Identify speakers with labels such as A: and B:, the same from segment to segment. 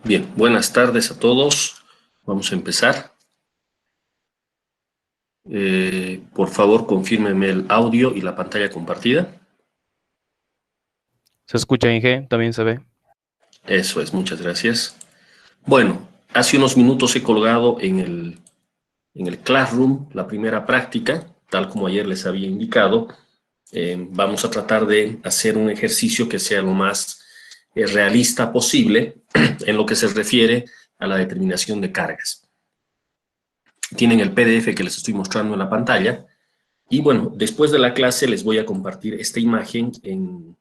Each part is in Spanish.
A: Bien, buenas tardes a todos. Vamos a empezar. Por favor, confírmeme el audio y la pantalla compartida.
B: Se escucha, Inge, también se ve.
A: Eso es, muchas gracias. Bueno, hace unos minutos he colgado en el Classroom la primera práctica, tal como ayer les había indicado. Vamos a tratar de hacer un ejercicio que sea lo más realista posible en lo que se refiere a la determinación de cargas. Tienen el PDF que les estoy mostrando en la pantalla. Y bueno, después de la clase les voy a compartir esta imagen en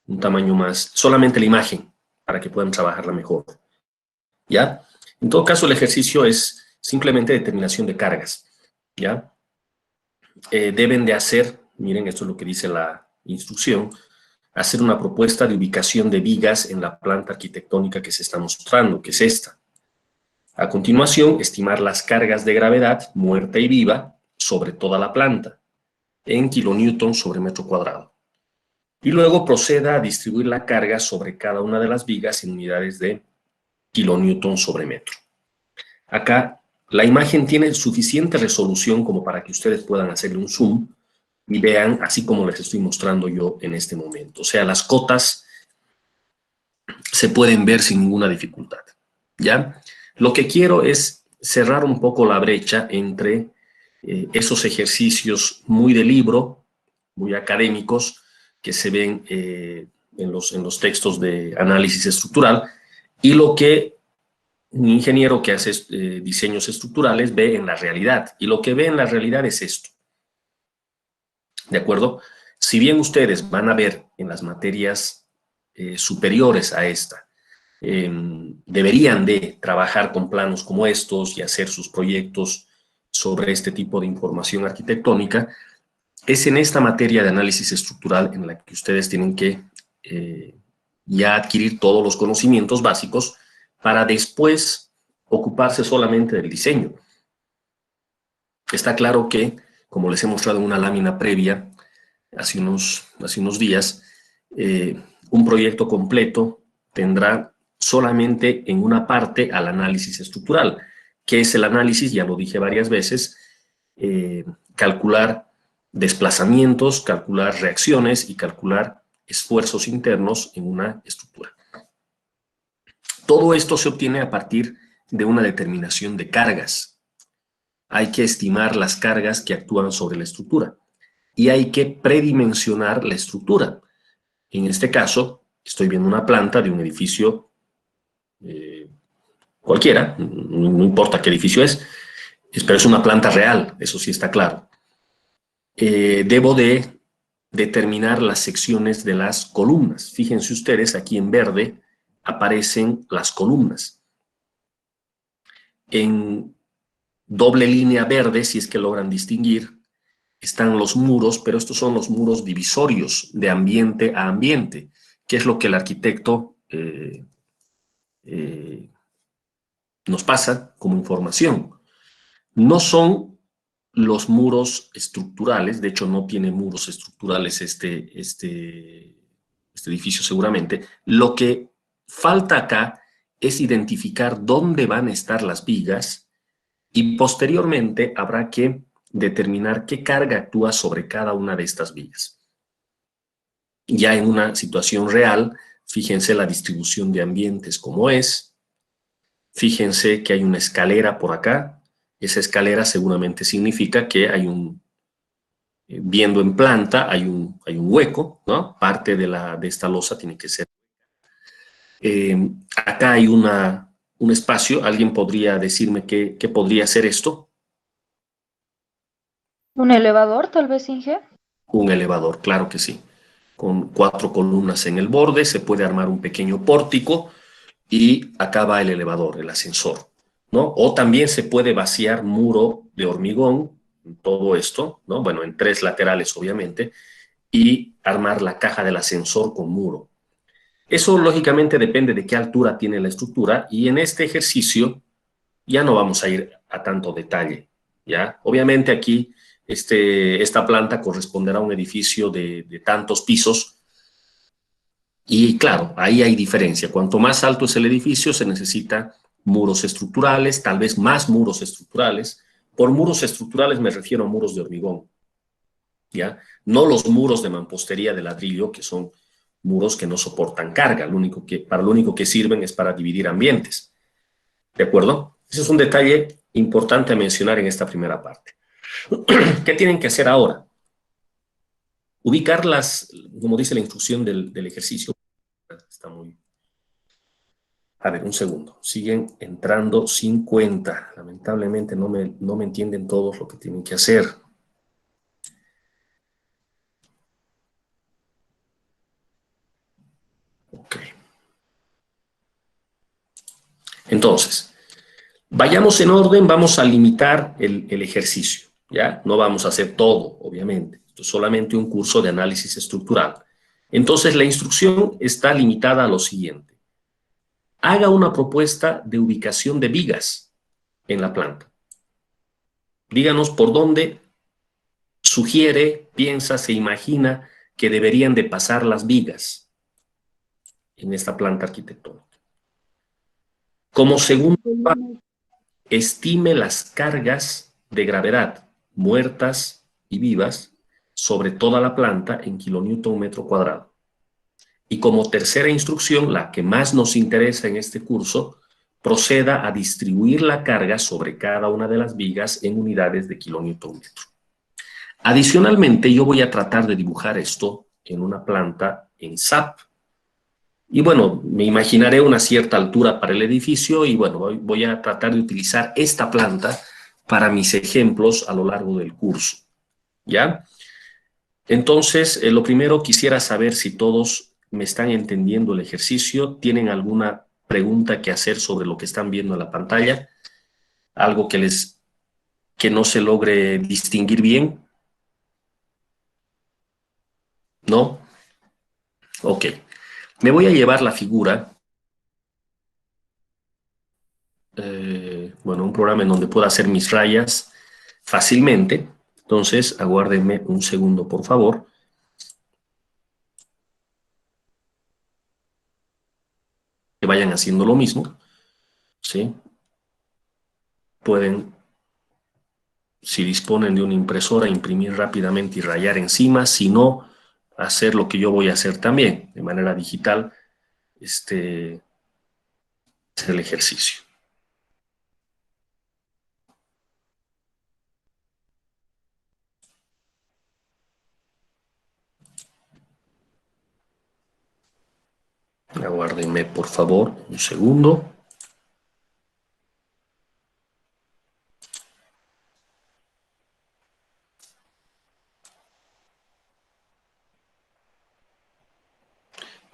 A: un tamaño más, solamente la imagen, para que puedan trabajarla mejor. ¿Ya? En todo caso, el ejercicio es simplemente determinación de cargas. ¿Ya? Deben de hacer, miren, esto es lo que dice la instrucción, hacer una propuesta de ubicación de vigas en la planta arquitectónica que se está mostrando, que es esta. A continuación, estimar las cargas de gravedad, muerta y viva, sobre toda la planta, en kilonewton sobre metro cuadrado. Y luego proceda a distribuir la carga sobre cada una de las vigas en unidades de kilonewton sobre metro. Acá la imagen tiene suficiente resolución como para que ustedes puedan hacerle un zoom y vean así como les estoy mostrando yo en este momento. O sea, las cotas se pueden ver sin ninguna dificultad. ¿Ya? Lo que quiero es cerrar un poco la brecha entre esos ejercicios muy de libro, muy académicos, que se ven en los textos de análisis estructural, y lo que un ingeniero que hace diseños estructurales ve en la realidad. Y lo que ve en la realidad es esto. ¿De acuerdo? Si bien ustedes van a ver en las materias superiores a esta, deberían de trabajar con planos como estos y hacer sus proyectos sobre este tipo de información arquitectónica, es en esta materia de análisis estructural en la que ustedes tienen que ya adquirir todos los conocimientos básicos para después ocuparse solamente del diseño. Está claro que, como les he mostrado en una lámina previa hace unos días, un proyecto completo tendrá solamente en una parte al análisis estructural. ¿Qué es el análisis? Ya lo dije varias veces, calcular desplazamientos, calcular reacciones y calcular esfuerzos internos en una estructura. Todo esto se obtiene a partir de una determinación de cargas. Hay que estimar las cargas que actúan sobre la estructura y hay que predimensionar la estructura. En este caso, estoy viendo una planta de un edificio cualquiera, no importa qué edificio es, pero es una planta real, eso sí está claro. Debo de determinar las secciones de las columnas. Fíjense ustedes, aquí en verde aparecen las columnas. En doble línea verde, si es que logran distinguir, están los muros, pero estos son los muros divisorios de ambiente a ambiente, que es lo que el arquitecto nos pasa como información. No son los muros estructurales, de hecho no tiene muros estructurales este edificio seguramente. Lo que falta acá es identificar dónde van a estar las vigas y posteriormente habrá que determinar qué carga actúa sobre cada una de estas vigas. Ya en una situación real, fíjense la distribución de ambientes como es. Fíjense que hay una escalera por acá. Esa escalera seguramente significa que hay viendo en planta, hay un hueco, ¿no? Parte de esta losa tiene que ser. Acá hay un espacio. ¿Alguien podría decirme qué podría ser esto?
C: ¿Un elevador, tal vez, Inge?
A: Un elevador, claro que sí. Con 4 columnas en el borde, se puede armar un pequeño pórtico y acá va el elevador, el ascensor, ¿no? O también se puede vaciar muro de hormigón, todo esto, ¿no? Bueno, en 3 laterales, obviamente, y armar la caja del ascensor con muro. Eso, lógicamente, depende de qué altura tiene la estructura, y en este ejercicio ya no vamos a ir a tanto detalle, ¿ya? Obviamente aquí esta planta corresponderá a un edificio de tantos pisos, Y claro, ahí hay diferencia. Cuanto más alto es el edificio, se necesitan muros estructurales, tal vez más muros estructurales. Por muros estructurales me refiero a muros de hormigón, ¿ya? No los muros de mampostería de ladrillo, que son muros que no soportan carga. Para lo único que sirven es para dividir ambientes. ¿De acuerdo? Ese es un detalle importante a mencionar en esta primera parte. ¿Qué tienen que hacer ahora? Ubicar como dice la instrucción del ejercicio. Está muy... A ver, un segundo. Siguen entrando 50. Lamentablemente no me entienden todos lo que tienen que hacer. Ok. Entonces, vayamos en orden, vamos a limitar el ejercicio, ¿ya? No vamos a hacer todo, obviamente. Esto es solamente un curso de análisis estructural. Entonces, la instrucción está limitada a lo siguiente. Haga una propuesta de ubicación de vigas en la planta. Díganos por dónde sugiere, piensa, se imagina que deberían de pasar las vigas en esta planta arquitectónica. Como segundo paso, estime las cargas de gravedad, muertas y vivas, sobre toda la planta en kilonewton metro cuadrado. Y como tercera instrucción, la que más nos interesa en este curso, proceda a distribuir la carga sobre cada una de las vigas en unidades de kilonewton metro. Adicionalmente, yo voy a tratar de dibujar esto en una planta en SAP. Y bueno, me imaginaré una cierta altura para el edificio y bueno, voy a tratar de utilizar esta planta para mis ejemplos a lo largo del curso. ¿Ya? Entonces, lo primero quisiera saber si todos me están entendiendo el ejercicio, tienen alguna pregunta que hacer sobre lo que están viendo en la pantalla, algo que no se logre distinguir bien, ¿no? Ok. Me voy a llevar la figura, bueno, un programa en donde pueda hacer mis rayas fácilmente. Entonces, aguárdenme un segundo, por favor. Que vayan haciendo lo mismo, ¿sí? Pueden, si disponen de una impresora, imprimir rápidamente y rayar encima. Si no, hacer lo que yo voy a hacer también, de manera digital, hacer el ejercicio. Aguárdenme, por favor, un segundo.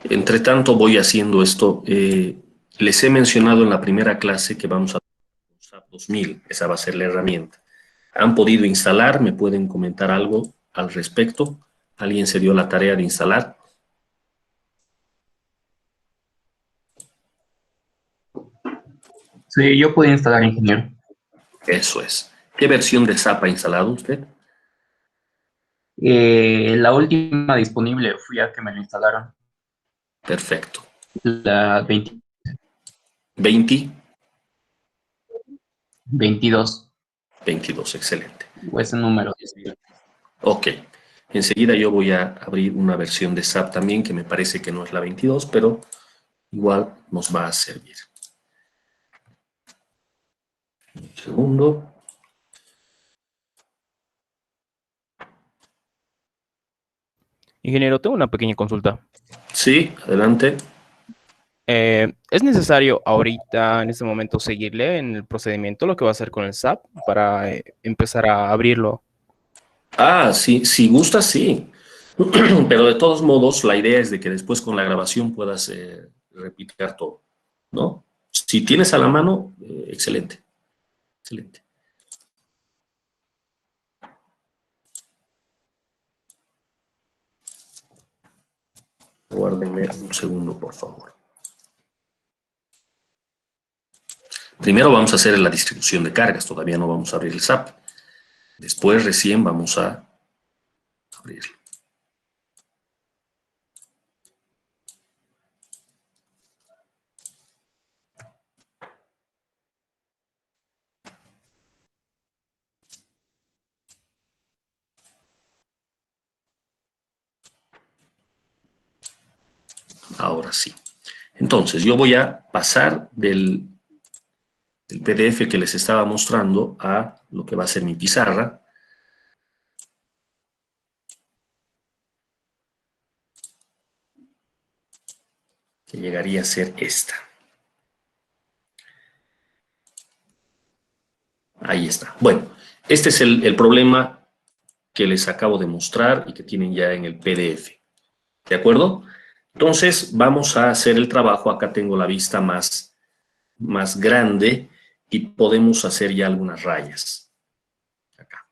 A: Entre tanto, voy haciendo esto. Les he mencionado en la primera clase que vamos a usar 2000. Esa va a ser la herramienta. ¿Han podido instalar? ¿Me pueden comentar algo al respecto? ¿Alguien se dio la tarea de instalar?
B: Sí, yo puedo instalar, ingeniero.
A: Eso es. ¿Qué versión de SAP ha instalado usted?
B: La última disponible fue ya que me lo instalaron,
A: Perfecto.
B: la 20
A: 20,
B: 22,
A: 22, excelente.
B: o ese número.
A: Ok. Enseguida yo voy a abrir una versión de SAP también que me parece que no es la 22, pero igual nos va a servir. Un segundo.
D: Ingeniero, tengo una pequeña consulta.
A: Sí, adelante.
D: ¿Es necesario ahorita, en este momento, seguirle en el procedimiento lo que va a hacer con el SAP para empezar a abrirlo?
A: Ah, sí, si gustas, sí. Pero de todos modos, la idea es de que después con la grabación puedas replicar todo, ¿no? Si tienes a la mano, excelente, excelente. Guárdenme un segundo, por favor. Primero vamos a hacer la distribución de cargas, todavía no vamos a abrir el SAP. Después recién vamos a abrirlo. Ahora sí. Entonces, yo voy a pasar del PDF que les estaba mostrando a lo que va a ser mi pizarra. Que llegaría a ser esta. Ahí está. Bueno, este es el problema que les acabo de mostrar y que tienen ya en el PDF. ¿De acuerdo? Entonces, vamos a hacer el trabajo. Acá tengo la vista más grande y podemos hacer ya algunas rayas. Acá.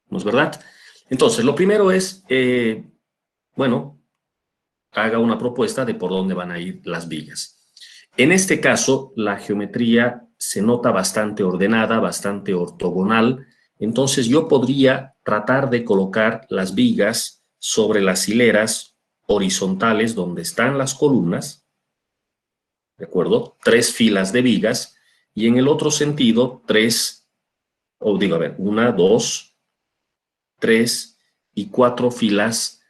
A: ¿No es verdad? Entonces, lo primero es, bueno, haga una propuesta de por dónde van a ir las vigas. En este caso, la geometría se nota bastante ordenada, bastante ortogonal. Entonces, yo podría tratar de colocar las vigas sobre las hileras horizontales donde están las columnas, ¿de acuerdo? 3 filas de vigas, y en el otro sentido, 1, 2, 3 y 4 filas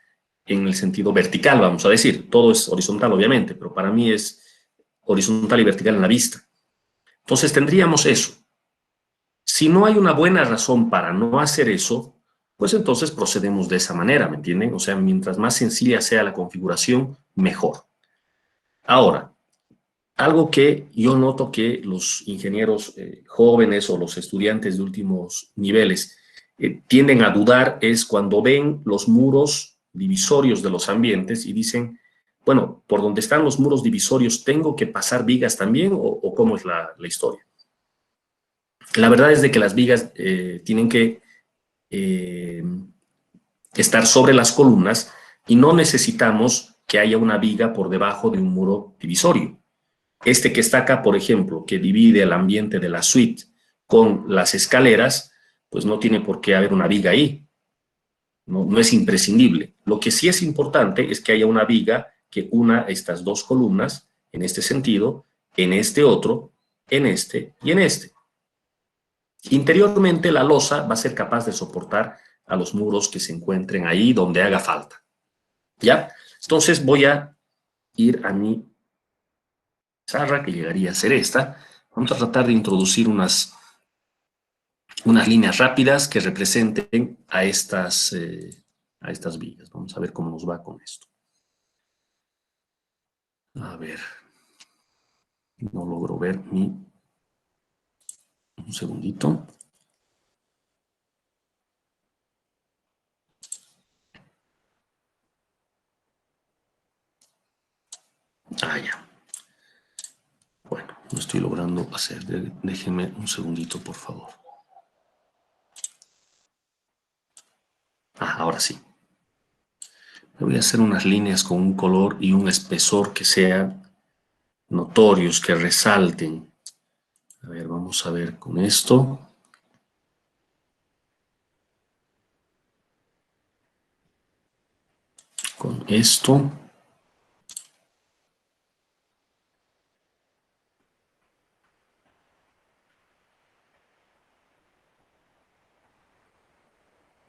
A: en el sentido vertical, vamos a decir. Todo es horizontal, obviamente, pero para mí es horizontal y vertical en la vista. Entonces tendríamos eso. Si no hay una buena razón para no hacer eso, pues entonces procedemos de esa manera, ¿me entienden? O sea, mientras más sencilla sea la configuración, mejor. Ahora, algo que yo noto que los ingenieros jóvenes o los estudiantes de últimos niveles tienden a dudar es cuando ven los muros divisorios de los ambientes y dicen, bueno, por donde están los muros divisorios, ¿tengo que pasar vigas también o cómo es la historia? La verdad es de que las vigas tienen que estar sobre las columnas y no necesitamos que haya una viga por debajo de un muro divisorio. Este que está acá, por ejemplo, que divide el ambiente de la suite con las escaleras, pues no tiene por qué haber una viga ahí. No es imprescindible. Lo que sí es importante es que haya una viga que una estas dos columnas, en este sentido, en este otro, en este y en este. Interiormente la losa va a ser capaz de soportar a los muros que se encuentren ahí donde haga falta. ¿Ya? Entonces voy a ir a mi pizarra, que llegaría a ser esta. Vamos a tratar de introducir unas líneas rápidas que representen a estas vigas. Vamos a ver cómo nos va con esto. A ver. No logro ver mi... Un segundito. Ah, ya. Bueno, no estoy logrando hacer. Déjenme un segundito, por favor. Ah, ahora sí. Voy a hacer unas líneas con un color y un espesor que sean notorios, que resalten. A ver, vamos a ver con esto. Con esto.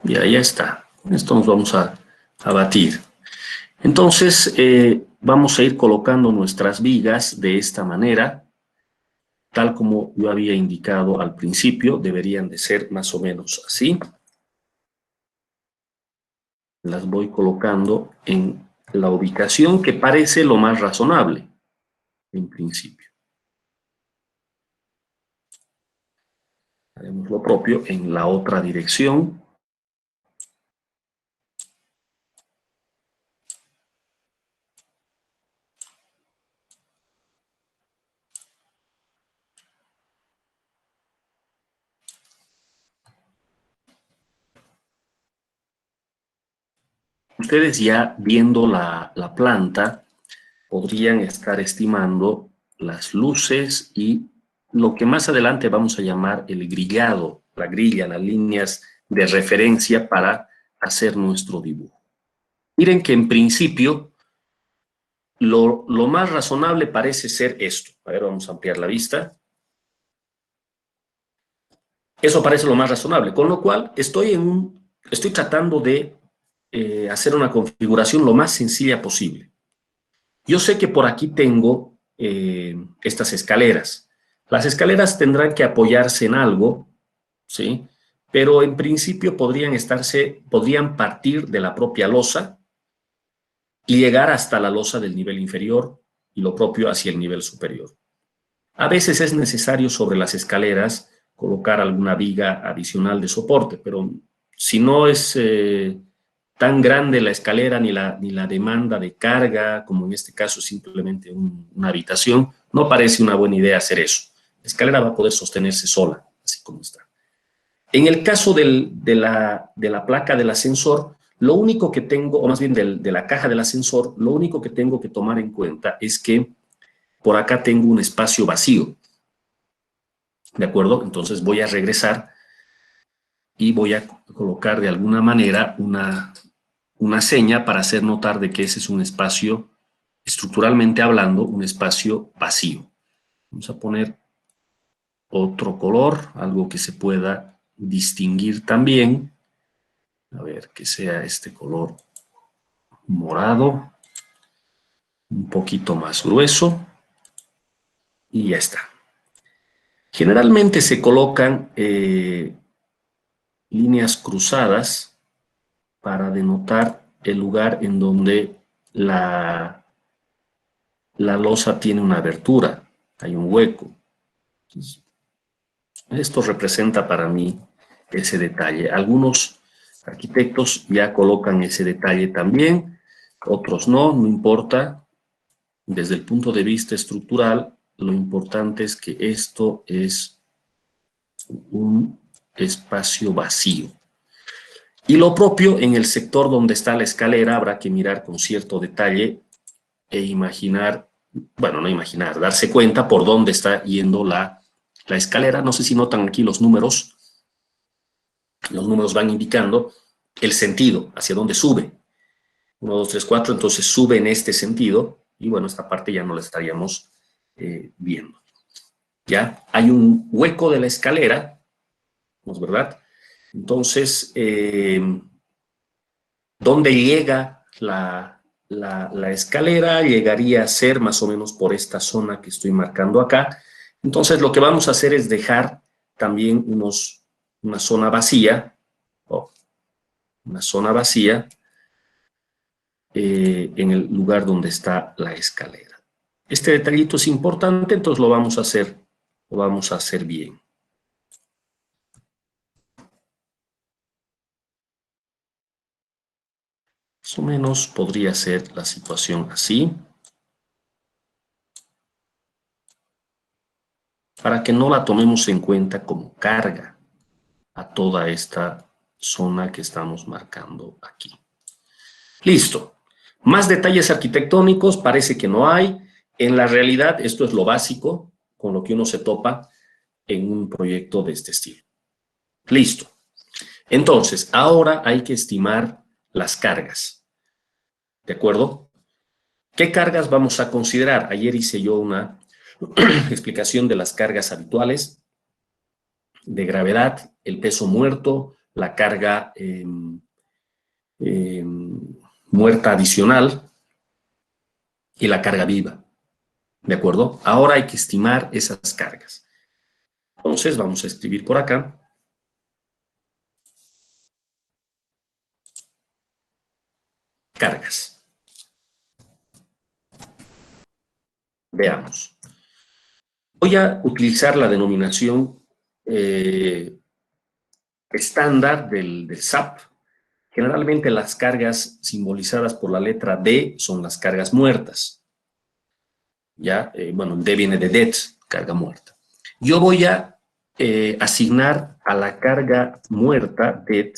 A: Y ahí está. Con esto nos vamos a batir. Entonces, vamos a ir colocando nuestras vigas de esta manera. Tal como yo había indicado al principio, deberían de ser más o menos así. Las voy colocando en la ubicación que parece lo más razonable, en principio. Haremos lo propio en la otra dirección. Ustedes ya viendo la planta podrían estar estimando las luces y lo que más adelante vamos a llamar el grillado, la grilla, las líneas de referencia para hacer nuestro dibujo. Miren que en principio lo más razonable parece ser esto. A ver, vamos a ampliar la vista. Eso parece lo más razonable, con lo cual estoy tratando de hacer una configuración lo más sencilla posible. Yo sé que por aquí tengo estas escaleras. Las escaleras tendrán que apoyarse en algo, ¿sí? Pero en principio podrían partir de la propia losa y llegar hasta la losa del nivel inferior y lo propio hacia el nivel superior. A veces es necesario sobre las escaleras colocar alguna viga adicional de soporte, pero si no es tan grande la escalera ni la demanda de carga, como en este caso simplemente una habitación, no parece una buena idea hacer eso. La escalera va a poder sostenerse sola, así como está. En el caso de la placa del ascensor, lo único que tengo, o más bien de la caja del ascensor, lo único que tengo que tomar en cuenta es que por acá tengo un espacio vacío. ¿De acuerdo? Entonces voy a regresar y voy a colocar de alguna manera una seña para hacer notar de que ese es un espacio, estructuralmente hablando, un espacio vacío. Vamos a poner otro color, algo que se pueda distinguir también. A ver, que sea este color morado, un poquito más grueso, y ya está. Generalmente se colocan líneas cruzadas para denotar el lugar en donde la losa tiene una abertura, hay un hueco. Entonces, esto representa para mí ese detalle. Algunos arquitectos ya colocan ese detalle también, otros no importa. Desde el punto de vista estructural, lo importante es que esto es un espacio vacío. Y lo propio en el sector donde está la escalera, habrá que mirar con cierto detalle e imaginar, bueno, no imaginar, darse cuenta por dónde está yendo la escalera. No sé si notan aquí los números van indicando el sentido, hacia dónde sube. 1, 2, 3, 4, entonces sube en este sentido, y bueno, esta parte ya no la estaríamos viendo. ¿Ya? Hay un hueco de la escalera, ¿no es verdad? Entonces, ¿dónde llega la escalera? Llegaría a ser más o menos por esta zona que estoy marcando acá. Entonces, lo que vamos a hacer es dejar también una zona vacía, en el lugar donde está la escalera. Este detallito es importante, entonces lo vamos a hacer bien. Más o menos podría ser la situación así. Para que no la tomemos en cuenta como carga a toda esta zona que estamos marcando aquí. Listo. Más detalles arquitectónicos parece que no hay. En la realidad, esto es lo básico con lo que uno se topa en un proyecto de este estilo. Listo. Entonces, ahora hay que estimar las cargas. ¿De acuerdo? ¿Qué cargas vamos a considerar? Ayer hice yo una explicación de las cargas habituales de gravedad, el peso muerto, la carga muerta adicional y la carga viva. ¿De acuerdo? Ahora hay que estimar esas cargas. Entonces vamos a escribir por acá. Cargas. Veamos. Voy a utilizar la denominación estándar del SAP. Generalmente las cargas simbolizadas por la letra D son las cargas muertas. ¿Ya? Bueno, D viene de dead, carga muerta. Yo voy a asignar a la carga muerta, dead,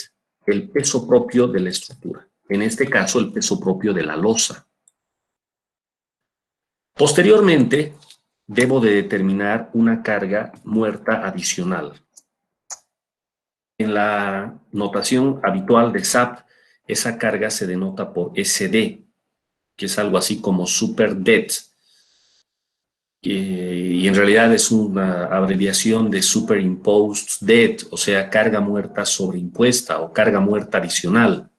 A: el peso propio de la estructura. En este caso, el peso propio de la losa. Posteriormente, debo de determinar una carga muerta adicional. En la notación habitual de SAP, esa carga se denota por SD, que es algo así como super dead. Y en realidad es una abreviación de superimposed dead, o sea, carga muerta sobreimpuesta o carga muerta adicional.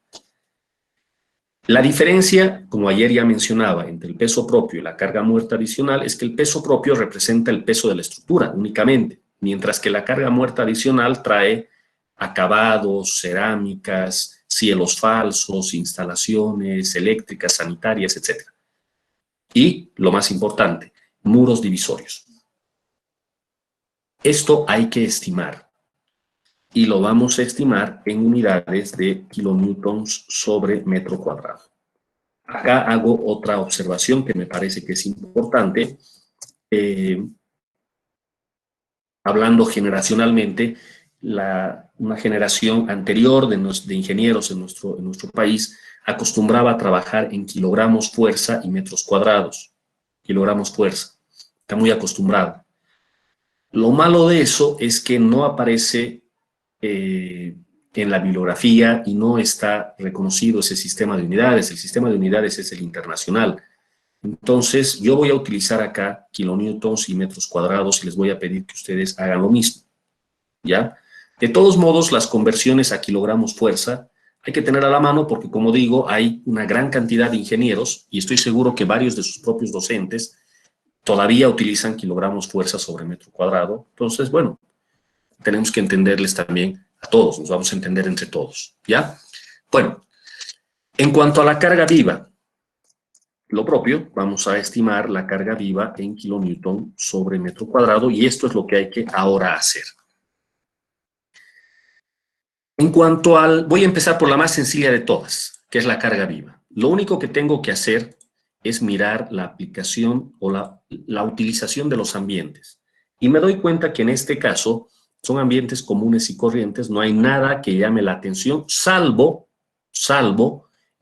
A: La diferencia, como ayer ya mencionaba, entre el peso propio y la carga muerta adicional es que el peso propio representa el peso de la estructura únicamente, mientras que la carga muerta adicional trae acabados, cerámicas, cielos falsos, instalaciones eléctricas, sanitarias, etc. Y, lo más importante, muros divisorios. Esto hay que estimar, y lo vamos a estimar en unidades de kilonewtons sobre metro cuadrado. Acá hago otra observación que me parece que es importante. Hablando generacionalmente, una generación anterior de ingenieros en nuestro país acostumbraba a trabajar en kilogramos fuerza y metros cuadrados. Kilogramos fuerza. Está muy acostumbrado. Lo malo de eso es que no aparece en la bibliografía y no está reconocido ese sistema de unidades. El sistema de unidades es el internacional. Entonces, yo voy a utilizar acá kilonewtons y metros cuadrados y les voy a pedir que ustedes hagan lo mismo, ¿ya? De todos modos, las conversiones a kilogramos fuerza hay que tener a la mano porque, como digo, hay una gran cantidad de ingenieros y estoy seguro que varios de sus propios docentes todavía utilizan kilogramos fuerza sobre metro cuadrado. Entonces, bueno, tenemos que entenderles también a todos, nos vamos a entender entre todos, ¿ya? Bueno, en cuanto a la carga viva, lo propio, vamos a estimar la carga viva en kilonewton sobre metro cuadrado y esto es lo que hay que ahora hacer. En cuanto al, voy a empezar por la más sencilla de todas, que es la carga viva. Lo único que tengo que hacer es mirar la aplicación o la utilización de los ambientes. Y me doy cuenta que en este caso son ambientes comunes y corrientes, no hay nada que llame la atención, salvo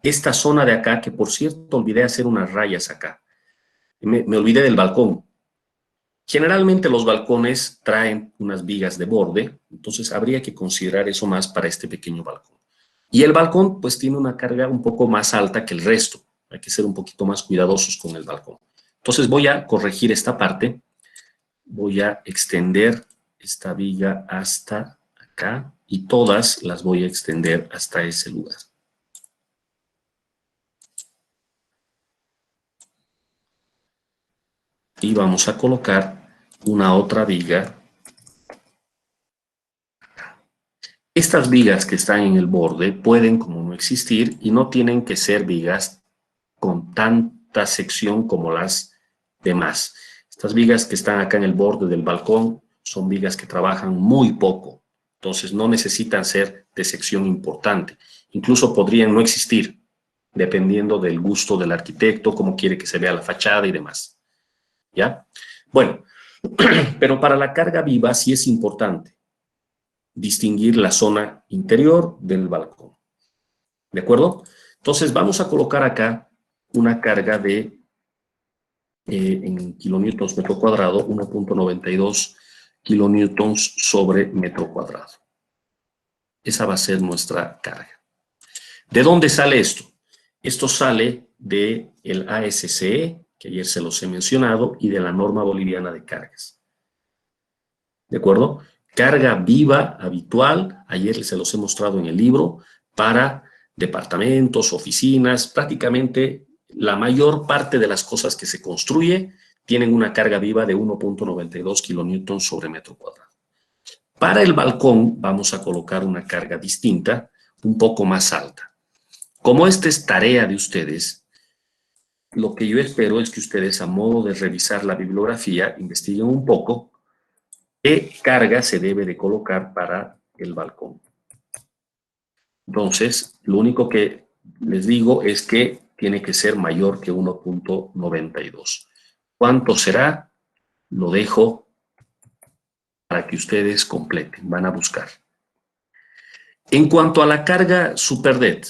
A: esta zona de acá, que por cierto olvidé hacer unas rayas acá. Me olvidé del balcón. Generalmente los balcones traen unas vigas de borde, entonces habría que considerar eso más para este pequeño balcón. Y el balcón pues tiene una carga un poco más alta que el resto. Hay que ser un poquito más cuidadosos con el balcón. Entonces voy a corregir esta parte. Voy a extender esta viga hasta acá y todas las voy a extender hasta ese lugar. Y vamos a colocar una otra viga. Estas vigas que están en el borde pueden como no existir y no tienen que ser vigas con tanta sección como las demás. Estas vigas que están acá en el borde del balcón son vigas que trabajan muy poco, entonces no necesitan ser de sección importante. Incluso podrían no existir, dependiendo del gusto del arquitecto, cómo quiere que se vea la fachada y demás. ¿Ya? Bueno, pero para la carga viva sí es importante distinguir la zona interior del balcón. ¿De acuerdo? Entonces vamos a colocar acá una carga de, en kilonewtons metro cuadrado, 1.92 kilonewtons sobre metro cuadrado. Esa va a ser nuestra carga. ¿De dónde sale esto? Esto sale del ASCE, que ayer se los he mencionado, y de la norma boliviana de cargas. ¿De acuerdo? Carga viva habitual, ayer se los he mostrado en el libro, para departamentos, oficinas, prácticamente la mayor parte de las cosas que se construye tienen una carga viva de 1.92 kilonewtons sobre metro cuadrado. Para el balcón vamos a colocar una carga distinta, un poco más alta. Como esta es tarea de ustedes, lo que yo espero es que ustedes, a modo de revisar la bibliografía, investiguen un poco qué carga se debe de colocar para el balcón. Entonces, lo único que les digo es que tiene que ser mayor que 1.92. ¿Cuánto será? Lo dejo para que ustedes completen, van a buscar. En cuanto a la carga superdet,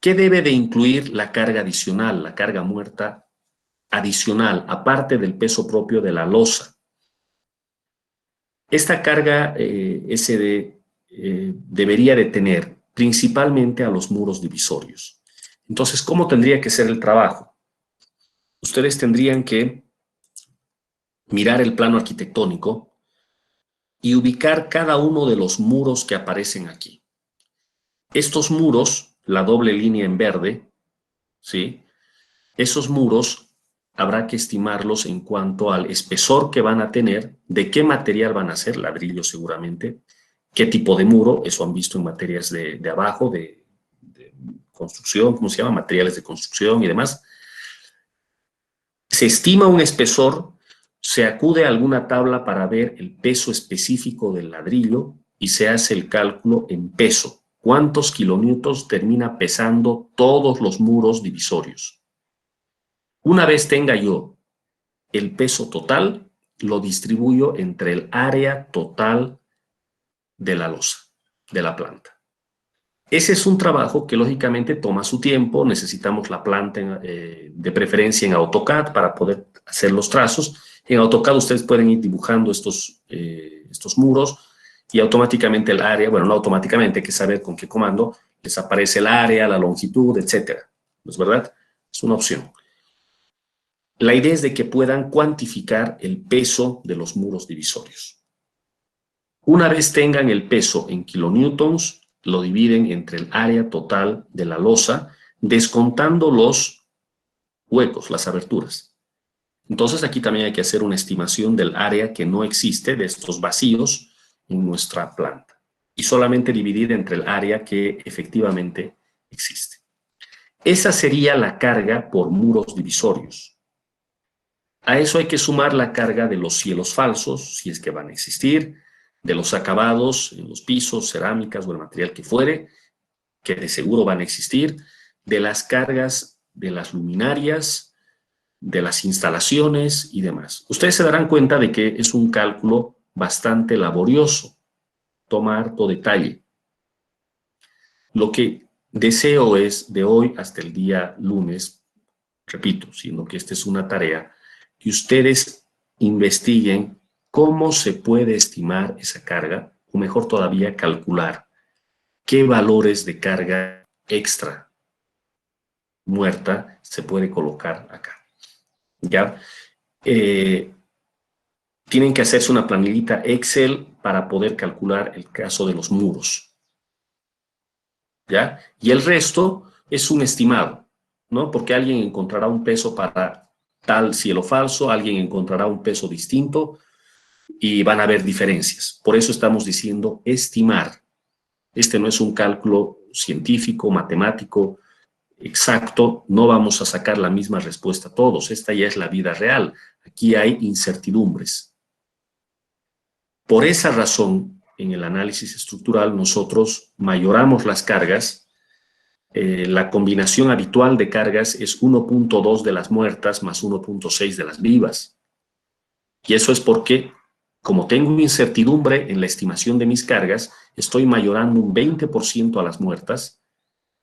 A: ¿qué debe de incluir la carga adicional, la carga muerta adicional, aparte del peso propio de la losa? Esta carga SD debería de tener principalmente a los muros divisorios. Entonces, ¿cómo tendría que ser el trabajo? Ustedes tendrían que mirar el plano arquitectónico y ubicar cada uno de los muros que aparecen aquí. Estos muros, la doble línea en verde, ¿sí? Esos muros habrá que estimarlos en cuanto al espesor que van a tener, de qué material van a ser, ladrillo seguramente, qué tipo de muro, eso han visto en materias de abajo, de construcción, ¿cómo se llama? Materiales de construcción y demás. Se estima un espesor, se acude a alguna tabla para ver el peso específico del ladrillo y se hace el cálculo en peso. ¿Cuántos kilonewtons termina pesando todos los muros divisorios? Una vez tenga yo el peso total, lo distribuyo entre el área total de la losa, de la planta. Ese es un trabajo que lógicamente toma su tiempo, necesitamos la planta de preferencia en AutoCAD para poder hacer los trazos. En AutoCAD ustedes pueden ir dibujando estos muros y automáticamente el área, bueno, no automáticamente, hay que saber con qué comando, les aparece el área, la longitud, etcétera. ¿No es verdad? Es una opción. La idea es de que puedan cuantificar el peso de los muros divisorios. Una vez tengan el peso en kilonewtons, lo dividen entre el área total de la losa, descontando los huecos, las aberturas. Entonces aquí también hay que hacer una estimación del área que no existe, de estos vacíos en nuestra planta, y solamente dividir entre el área que efectivamente existe. Esa sería la carga por muros divisorios. A eso hay que sumar la carga de los cielos falsos, si es que van a existir, de los acabados en los pisos, cerámicas o el material que fuere, que de seguro van a existir, de las cargas de las luminarias, de las instalaciones y demás. Ustedes se darán cuenta de que es un cálculo bastante laborioso, toma harto detalle. Lo que deseo es, de hoy hasta el día lunes, repito, sino que esta es una tarea, que ustedes investiguen cómo se puede estimar esa carga, o mejor todavía, calcular qué valores de carga extra muerta se puede colocar acá. ¿Ya? Tienen que hacerse una planillita Excel para poder calcular el caso de los muros. ¿Ya? Y el resto es un estimado, ¿no? Porque alguien encontrará un peso para tal cielo falso, alguien encontrará un peso distinto y van a haber diferencias. Por eso estamos diciendo estimar. Este no es un cálculo científico, matemático, exacto. No vamos a sacar la misma respuesta todos. Esta ya es la vida real. Aquí hay incertidumbres. Por esa razón, en el análisis estructural, nosotros mayoramos las cargas. La combinación habitual de cargas es 1.2 de las muertas más 1.6 de las vivas. Y eso es porque, como tengo incertidumbre en la estimación de mis cargas, estoy mayorando un 20% a las muertas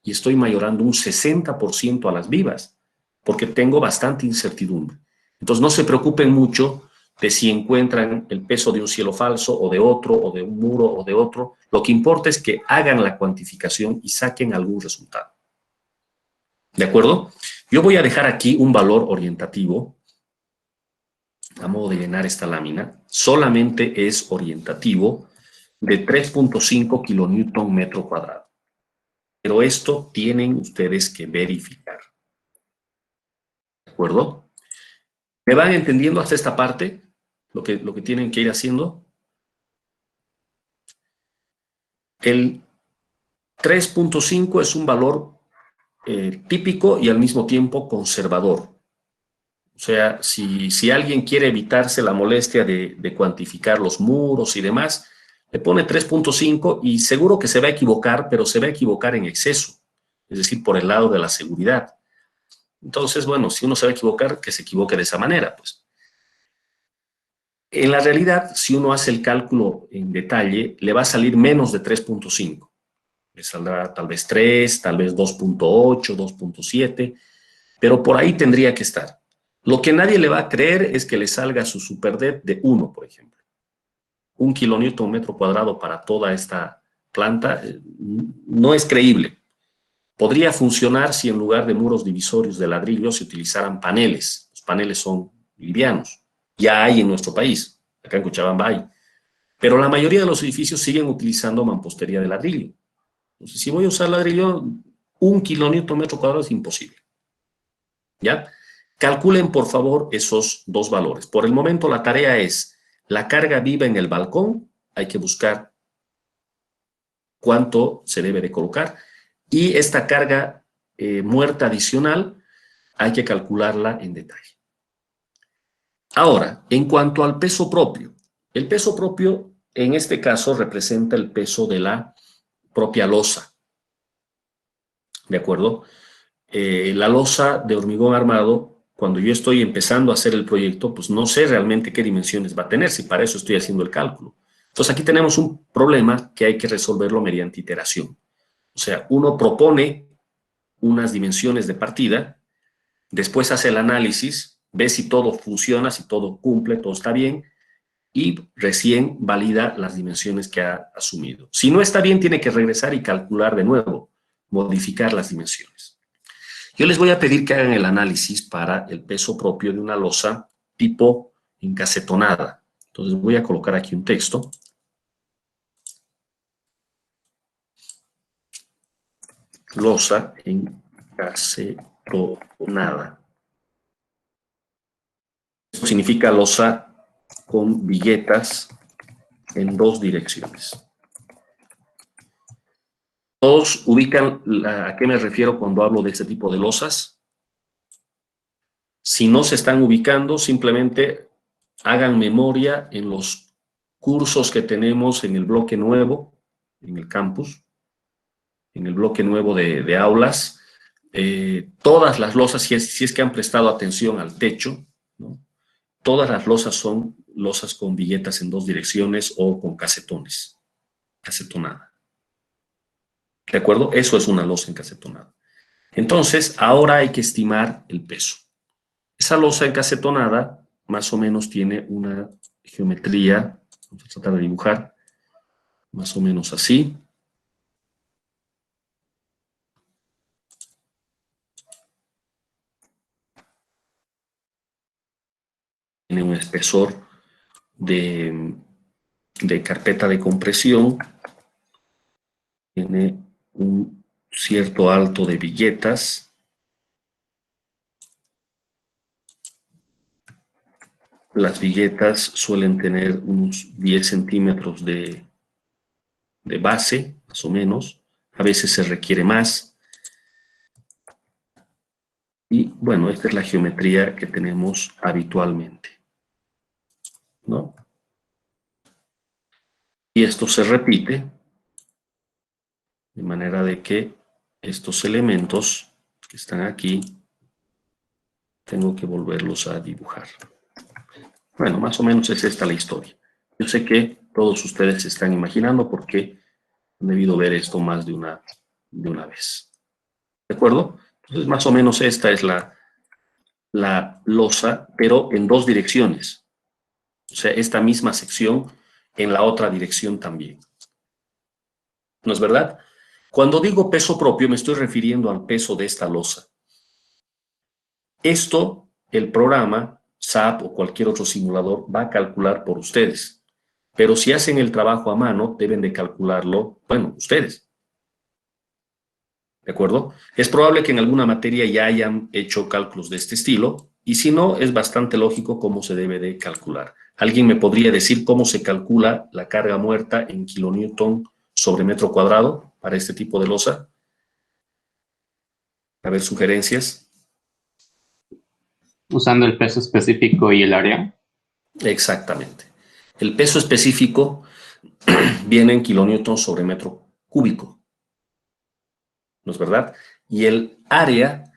A: y estoy mayorando un 60% a las vivas, porque tengo bastante incertidumbre. Entonces no se preocupen mucho de si encuentran el peso de un cielo falso o de otro, o de un muro o de otro. Lo que importa es que hagan la cuantificación y saquen algún resultado. ¿De acuerdo? Yo voy a dejar aquí un valor orientativo a modo de llenar esta lámina. Solamente es orientativo de 3.5 kilonewton metro cuadrado. Pero esto tienen ustedes que verificar. ¿De acuerdo? ¿Me van entendiendo hasta esta parte? Lo que tienen que ir haciendo. El 3.5 es un valor típico y al mismo tiempo conservador. O sea, si alguien quiere evitarse la molestia de cuantificar los muros y demás, le pone 3.5 y seguro que se va a equivocar, pero se va a equivocar en exceso, es decir, por el lado de la seguridad. Entonces, bueno, si uno se va a equivocar, que se equivoque de esa manera, pues. En la realidad, si uno hace el cálculo en detalle, le va a salir menos de 3.5. Le saldrá tal vez 3, tal vez 2.8, 2.7, pero por ahí tendría que estar. Lo que nadie le va a creer es que le salga su superdet de 1, por ejemplo. 1 kilonewton metro cuadrado para toda esta planta no es creíble. Podría funcionar si en lugar de muros divisorios de ladrillo se utilizaran paneles. Los paneles son livianos. Ya hay en nuestro país, acá en Cochabamba hay. Pero la mayoría de los edificios siguen utilizando mampostería de ladrillo. Entonces, si voy a usar ladrillo, 1 kilonewton metro cuadrado es imposible. ¿Ya? Calculen, por favor, esos dos valores. Por el momento, la tarea es la carga viva en el balcón. Hay que buscar cuánto se debe de colocar. Y esta carga muerta adicional, hay que calcularla en detalle. Ahora, en cuanto al peso propio. El peso propio, en este caso, representa el peso de la propia losa. ¿De acuerdo? La losa de hormigón armado, cuando yo estoy empezando a hacer el proyecto, pues no sé realmente qué dimensiones va a tener, si para eso estoy haciendo el cálculo. Entonces aquí tenemos un problema que hay que resolverlo mediante iteración. O sea, uno propone unas dimensiones de partida, después hace el análisis, ve si todo funciona, si todo cumple, todo está bien, y recién valida las dimensiones que ha asumido. Si no está bien, tiene que regresar y calcular de nuevo, modificar las dimensiones. Yo les voy a pedir que hagan el análisis para el peso propio de una losa tipo encasetonada. Entonces voy a colocar aquí un texto. Losa encasetonada. Esto significa losa con viguetas en dos direcciones. ¿Todos ubican a qué me refiero cuando hablo de este tipo de losas? Si no se están ubicando, simplemente hagan memoria en los cursos que tenemos en el bloque nuevo, en el campus, en el bloque nuevo de aulas. Todas las losas, si es que han prestado atención al techo, ¿no? Todas las losas son losas con viguetas en dos direcciones o con casetones, casetonada. ¿De acuerdo? Eso es una losa encasetonada. Entonces, ahora hay que estimar el peso. Esa losa encasetonada más o menos tiene una geometría, vamos a tratar de dibujar, más o menos así. Tiene un espesor de carpeta de compresión, tiene un cierto alto de viguetas, las viguetas suelen tener unos 10 centímetros de base, más o menos, a veces se requiere más. Y bueno, esta es la geometría que tenemos habitualmente, ¿no? Y esto se repite de manera de que estos elementos que están aquí tengo que volverlos a dibujar. Bueno, más o menos es esta la historia. Yo sé que todos ustedes se están imaginando porque han debido ver esto más de una vez. ¿De acuerdo? Entonces, más o menos esta es la losa, pero en dos direcciones. O sea, esta misma sección en la otra dirección también. ¿No es verdad? Cuando digo peso propio, me estoy refiriendo al peso de esta losa. Esto, el programa, SAP o cualquier otro simulador, va a calcular por ustedes. Pero si hacen el trabajo a mano, deben de calcularlo, bueno, ustedes. ¿De acuerdo? Es probable que en alguna materia ya hayan hecho cálculos de este estilo, y si no, es bastante lógico cómo se debe de calcular. ¿Alguien me podría decir cómo se calcula la carga muerta en kilonewton sobre metro cuadrado para este tipo de losa? A ver, sugerencias.
B: Usando el peso específico y el área.
A: Exactamente. El peso específico viene en kilonewton sobre metro cúbico. ¿No es verdad? Y el área,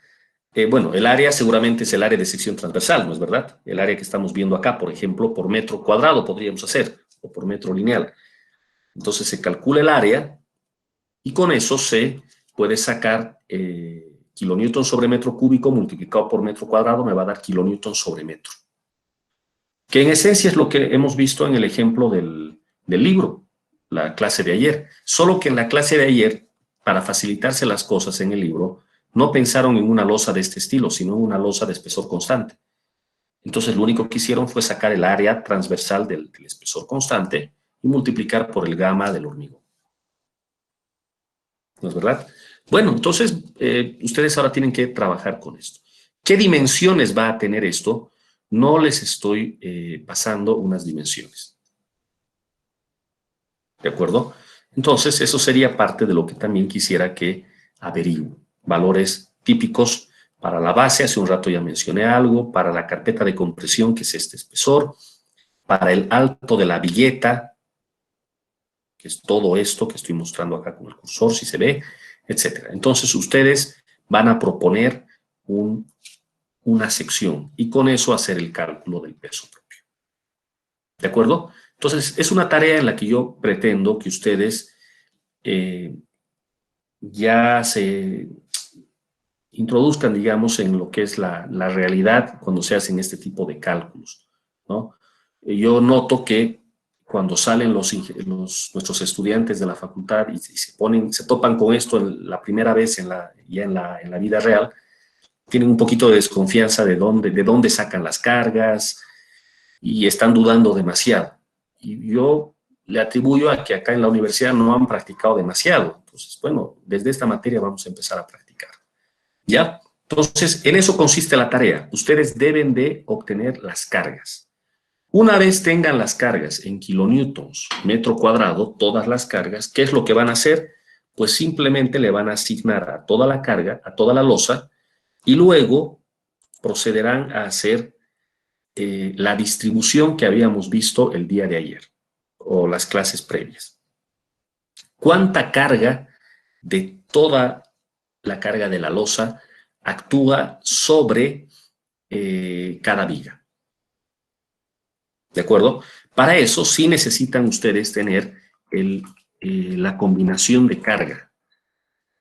A: bueno, el área seguramente es el área de sección transversal, ¿no es verdad? El área que estamos viendo acá, por ejemplo, por metro cuadrado podríamos hacer, o por metro lineal. Entonces se calcula el área y con eso se puede sacar kilonewton sobre metro cúbico multiplicado por metro cuadrado, me va a dar kilonewton sobre metro. Que en esencia es lo que hemos visto en el ejemplo del libro, la clase de ayer. Solo que en la clase de ayer, para facilitarse las cosas en el libro, no pensaron en una losa de este estilo, sino en una losa de espesor constante. Entonces lo único que hicieron fue sacar el área transversal del espesor constante y multiplicar por el gamma del hormigón. ¿No es verdad? Bueno, entonces ustedes ahora tienen que trabajar con esto. ¿Qué dimensiones va a tener esto? No les estoy pasando unas dimensiones. ¿De acuerdo? Entonces, eso sería parte de lo que también quisiera que averigüen. Valores típicos para la base, hace un rato ya mencioné algo, para la carpeta de compresión, que es este espesor, para el alto de la vigueta, que es todo esto que estoy mostrando acá con el cursor, si se ve, etcétera. Entonces, ustedes van a proponer una sección y con eso hacer el cálculo del peso propio. ¿De acuerdo? Entonces, es una tarea en la que yo pretendo que ustedes ya se introduzcan, digamos, en lo que es la realidad cuando se hacen este tipo de cálculos, ¿no? Yo noto que cuando salen nuestros estudiantes de la facultad y se topan con esto la primera vez ya en la vida real, tienen un poquito de desconfianza de dónde sacan las cargas y están dudando demasiado. Y yo le atribuyo a que acá en la universidad no han practicado demasiado. Entonces, bueno, desde esta materia vamos a empezar a practicar. ¿Ya? Entonces, en eso consiste la tarea. Ustedes deben de obtener las cargas. Una vez tengan las cargas en kilonewtons metro cuadrado, todas las cargas, ¿qué es lo que van a hacer? Pues simplemente le van a asignar a toda la carga, a toda la losa, y luego procederán a hacer la distribución que habíamos visto el día de ayer, o las clases previas. ¿Cuánta carga de toda la carga de la losa actúa sobre cada viga? ¿De acuerdo? Para eso sí necesitan ustedes tener la combinación de carga.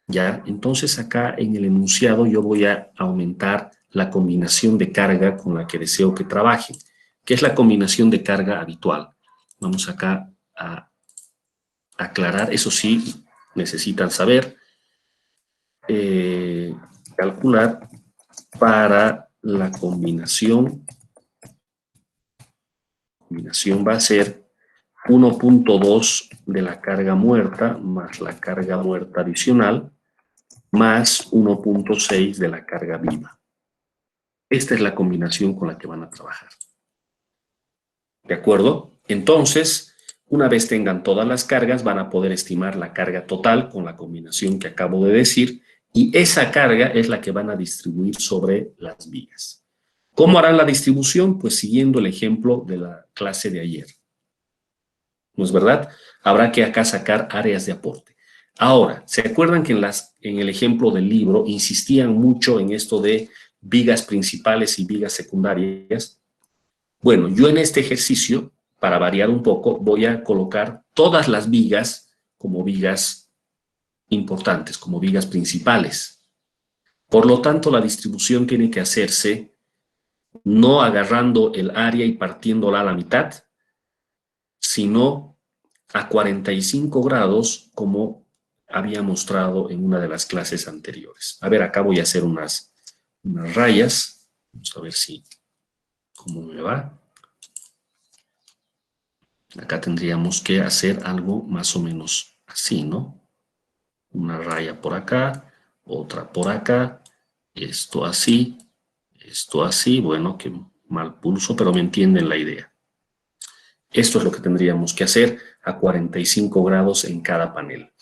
A: ¿Ya? Entonces acá en el enunciado yo voy a aumentar la combinación de carga con la que deseo que trabajen, que es la combinación de carga habitual. Vamos acá a aclarar, eso sí necesitan saber, calcular para la combinación va a ser 1.2 de la carga muerta más la carga muerta adicional más 1.6 de la carga viva. Esta es la combinación con la que van a trabajar. ¿De acuerdo? Entonces, una vez tengan todas las cargas, van a poder estimar la carga total con la combinación que acabo de decir, y esa carga es la que van a distribuir sobre las vigas. ¿Cómo harán la distribución? Pues siguiendo el ejemplo de la clase de ayer. ¿No es verdad? Habrá que acá sacar áreas de aporte. Ahora, ¿se acuerdan que en el ejemplo del libro insistían mucho en esto de vigas principales y vigas secundarias? Bueno, yo en este ejercicio, para variar un poco, voy a colocar todas las vigas como vigas importantes, como vigas principales. Por lo tanto, la distribución tiene que hacerse no agarrando el área y partiéndola a la mitad, sino a 45 grados, como había mostrado en una de las clases anteriores. A ver, acá voy a hacer unas rayas. Vamos a ver cómo me va. Acá tendríamos que hacer algo más o menos así, ¿no? Una raya por acá, otra por acá, esto así, bueno, qué mal pulso, pero me entienden la idea. Esto es lo que tendríamos que hacer a 45 grados en cada panel.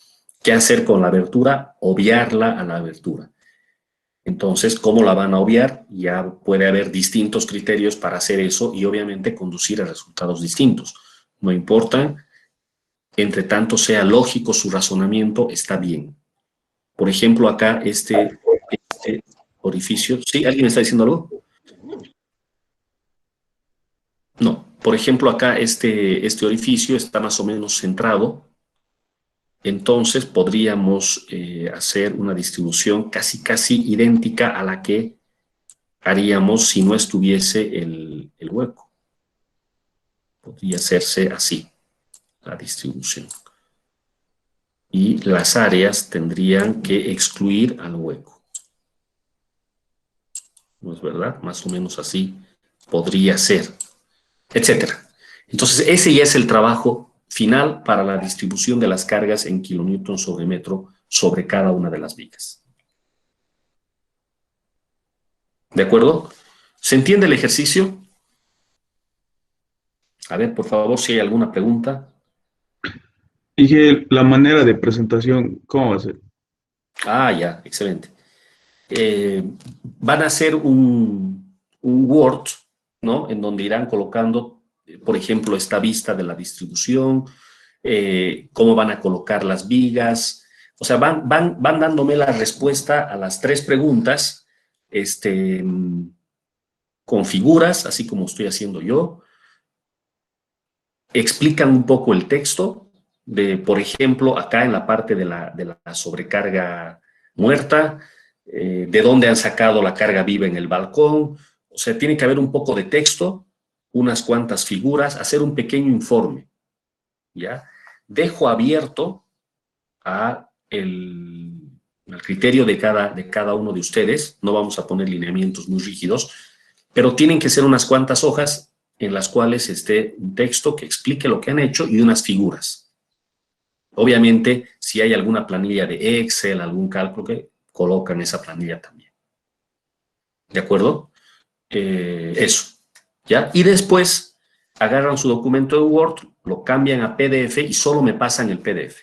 A: ¿Qué hacer con la abertura? Obviarla a la abertura. Entonces, ¿cómo la van a obviar? Ya puede haber distintos criterios para hacer eso y obviamente conducir a resultados distintos. No importa, entre tanto sea lógico su razonamiento, está bien. Por ejemplo, acá este orificio, ¿sí? ¿Alguien está diciendo algo? No, por ejemplo, acá este orificio está más o menos centrado, entonces podríamos hacer una distribución casi idéntica a la que haríamos si no estuviese el hueco. Podría hacerse así, la distribución. Y las áreas tendrían que excluir al hueco. ¿No es verdad? Más o menos así podría ser, etcétera. Entonces, ese ya es el trabajo final para la distribución de las cargas en kilonewton sobre metro sobre cada una de las vigas. ¿De acuerdo? ¿Se entiende el ejercicio? A ver, por favor, si hay alguna pregunta.
E: Dije, la manera de presentación, ¿cómo va a ser?
A: Ah, ya, excelente. Van a hacer un Word, ¿no? En donde irán colocando, por ejemplo, esta vista de la distribución, cómo van a colocar las vigas. O sea, van dándome la respuesta a las 3 preguntas, con figuras, así como estoy haciendo yo. Explican un poco el texto, por ejemplo, acá en la parte de la sobrecarga muerta, de dónde han sacado la carga viva en el balcón. O sea, tiene que haber un poco de texto, unas cuantas figuras, hacer un pequeño informe, ¿ya? Dejo abierto al criterio de cada uno de ustedes. No vamos a poner lineamientos muy rígidos, pero tienen que ser unas cuantas hojas en las cuales esté un texto que explique lo que han hecho y unas figuras. Obviamente, si hay alguna planilla de Excel, algún cálculo, que colocan esa planilla también. ¿De acuerdo? Eso. ¿Ya? Y después agarran su documento de Word, lo cambian a PDF y solo me pasan el PDF.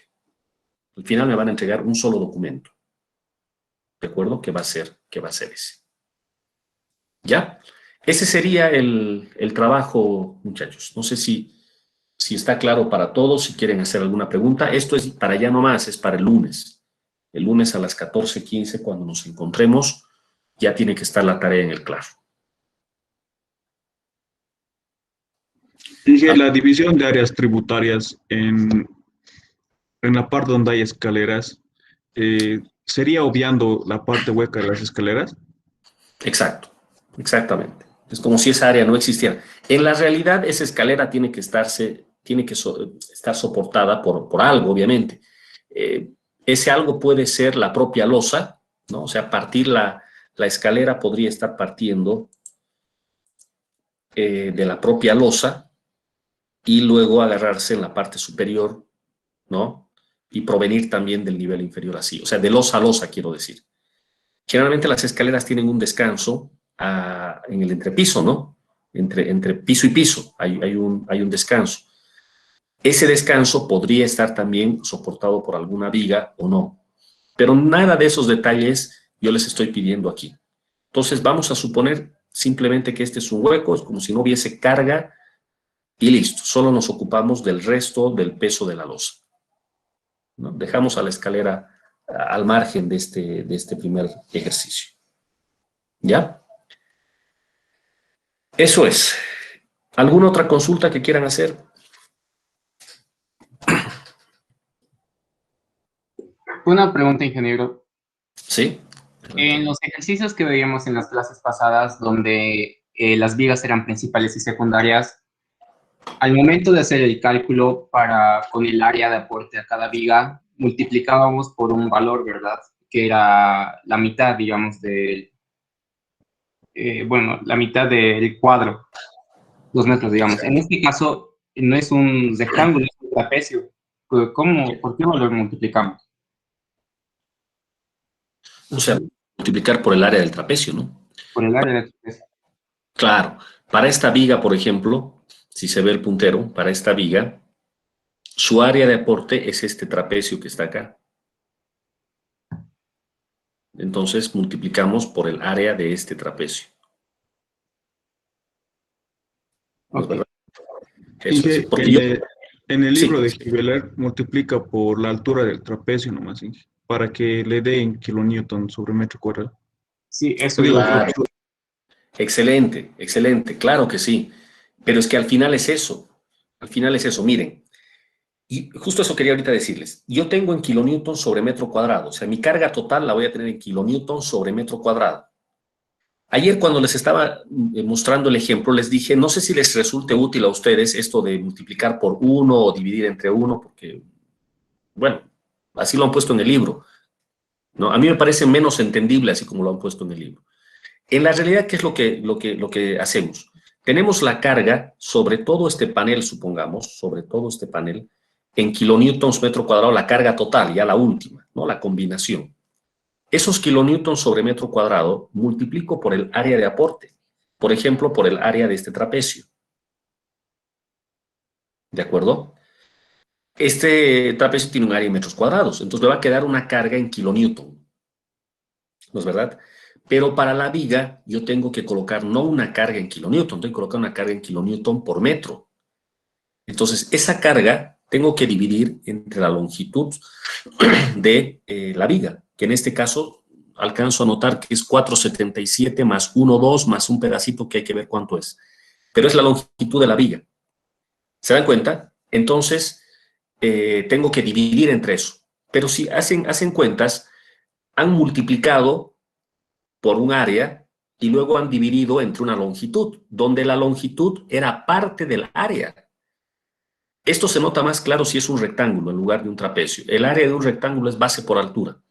A: Al final me van a entregar un solo documento. ¿De acuerdo? Que va a ser ese. ¿Ya? Ese sería el trabajo, muchachos. No sé si está claro para todos, si quieren hacer alguna pregunta. Esto es para ya nomás, es para el lunes. El lunes a las 14:15, cuando nos encontremos, ya tiene que estar la tarea en el claro.
E: Dije, la división de áreas tributarias en la parte donde hay escaleras, ¿sería obviando la parte hueca de las escaleras?
A: Exacto, exactamente. Es como si esa área no existiera. En la realidad, esa escalera tiene que estar soportada por algo, obviamente. Ese algo puede ser la propia losa, ¿no? O sea, partir la escalera podría estar partiendo de la propia losa y luego agarrarse en la parte superior, ¿no? Y provenir también del nivel inferior así. O sea, de losa a losa, quiero decir. Generalmente las escaleras tienen un descanso en el entrepiso, ¿no? Entre piso y piso hay un descanso. Ese descanso podría estar también soportado por alguna viga o no. Pero nada de esos detalles yo les estoy pidiendo aquí. Entonces vamos a suponer simplemente que este es un hueco, es como si no hubiese carga y listo. Solo nos ocupamos del resto del peso de la losa, ¿no? Dejamos a la escalera al margen de este primer ejercicio. ¿Ya? Eso es. ¿Alguna otra consulta que quieran hacer?
B: Una pregunta, ingeniero.
A: Sí.
B: En los ejercicios que veíamos en las clases pasadas, donde las vigas eran principales y secundarias, al momento de hacer el cálculo con el área de aporte a cada viga, multiplicábamos por un valor, ¿verdad? Que era la mitad, digamos, la mitad del cuadro, 2 metros, digamos. En este caso, no es un rectángulo, es un trapecio. ¿Por qué valor multiplicamos?
A: O sea, multiplicar por el área del trapecio, ¿no?
B: Por el área del trapecio.
A: Claro. Para esta viga, por ejemplo, si se ve el puntero, para esta viga, su área de aporte es este trapecio que está acá. Entonces multiplicamos por el área de este trapecio. ¿No es verdad? Eso es.
E: Inge,
A: Porque
E: en el
A: sí,
E: libro de Gibeler multiplica por la altura del trapecio nomás, Inge, para que le dé en kilonewton sobre metro cuadrado.
B: Sí, eso
E: Digo,
B: iba.
A: claro. Excelente, excelente, claro que sí. Pero es que al final es eso. Al final es eso. Miren, y justo eso quería ahorita decirles. Yo tengo en kilonewton sobre metro cuadrado. O sea, mi carga total la voy a tener en kilonewton sobre metro cuadrado. Ayer cuando les estaba mostrando el ejemplo, les dije, no sé si les resulte útil a ustedes esto de multiplicar por 1 o dividir entre 1, porque, bueno, así lo han puesto en el libro, ¿no? A mí me parece menos entendible así como lo han puesto en el libro. En la realidad, ¿qué es lo que hacemos? Tenemos la carga sobre todo este panel, supongamos, sobre todo este panel, en kilonewtons metro cuadrado, la carga total, ya la última, ¿no? La combinación. Esos kilonewtons sobre metro cuadrado multiplico por el área de aporte. Por ejemplo, por el área de este trapecio. ¿De acuerdo? Este trapecio tiene un área en metros cuadrados, entonces me va a quedar una carga en kilonewton. ¿No es verdad? Pero para la viga yo tengo que colocar no una carga en kilonewton, tengo que colocar una carga en kilonewton por metro. Entonces, esa carga tengo que dividir entre la longitud de la viga, que en este caso alcanzo a notar que es 4,77 más 1,2 más un pedacito que hay que ver cuánto es. Pero es la longitud de la viga. ¿Se dan cuenta? Entonces, tengo que dividir entre eso. Pero si hacen cuentas, han multiplicado por un área y luego han dividido entre una longitud, donde la longitud era parte del área. Esto se nota más claro si es un rectángulo en lugar de un trapecio. El área de un rectángulo es base por altura.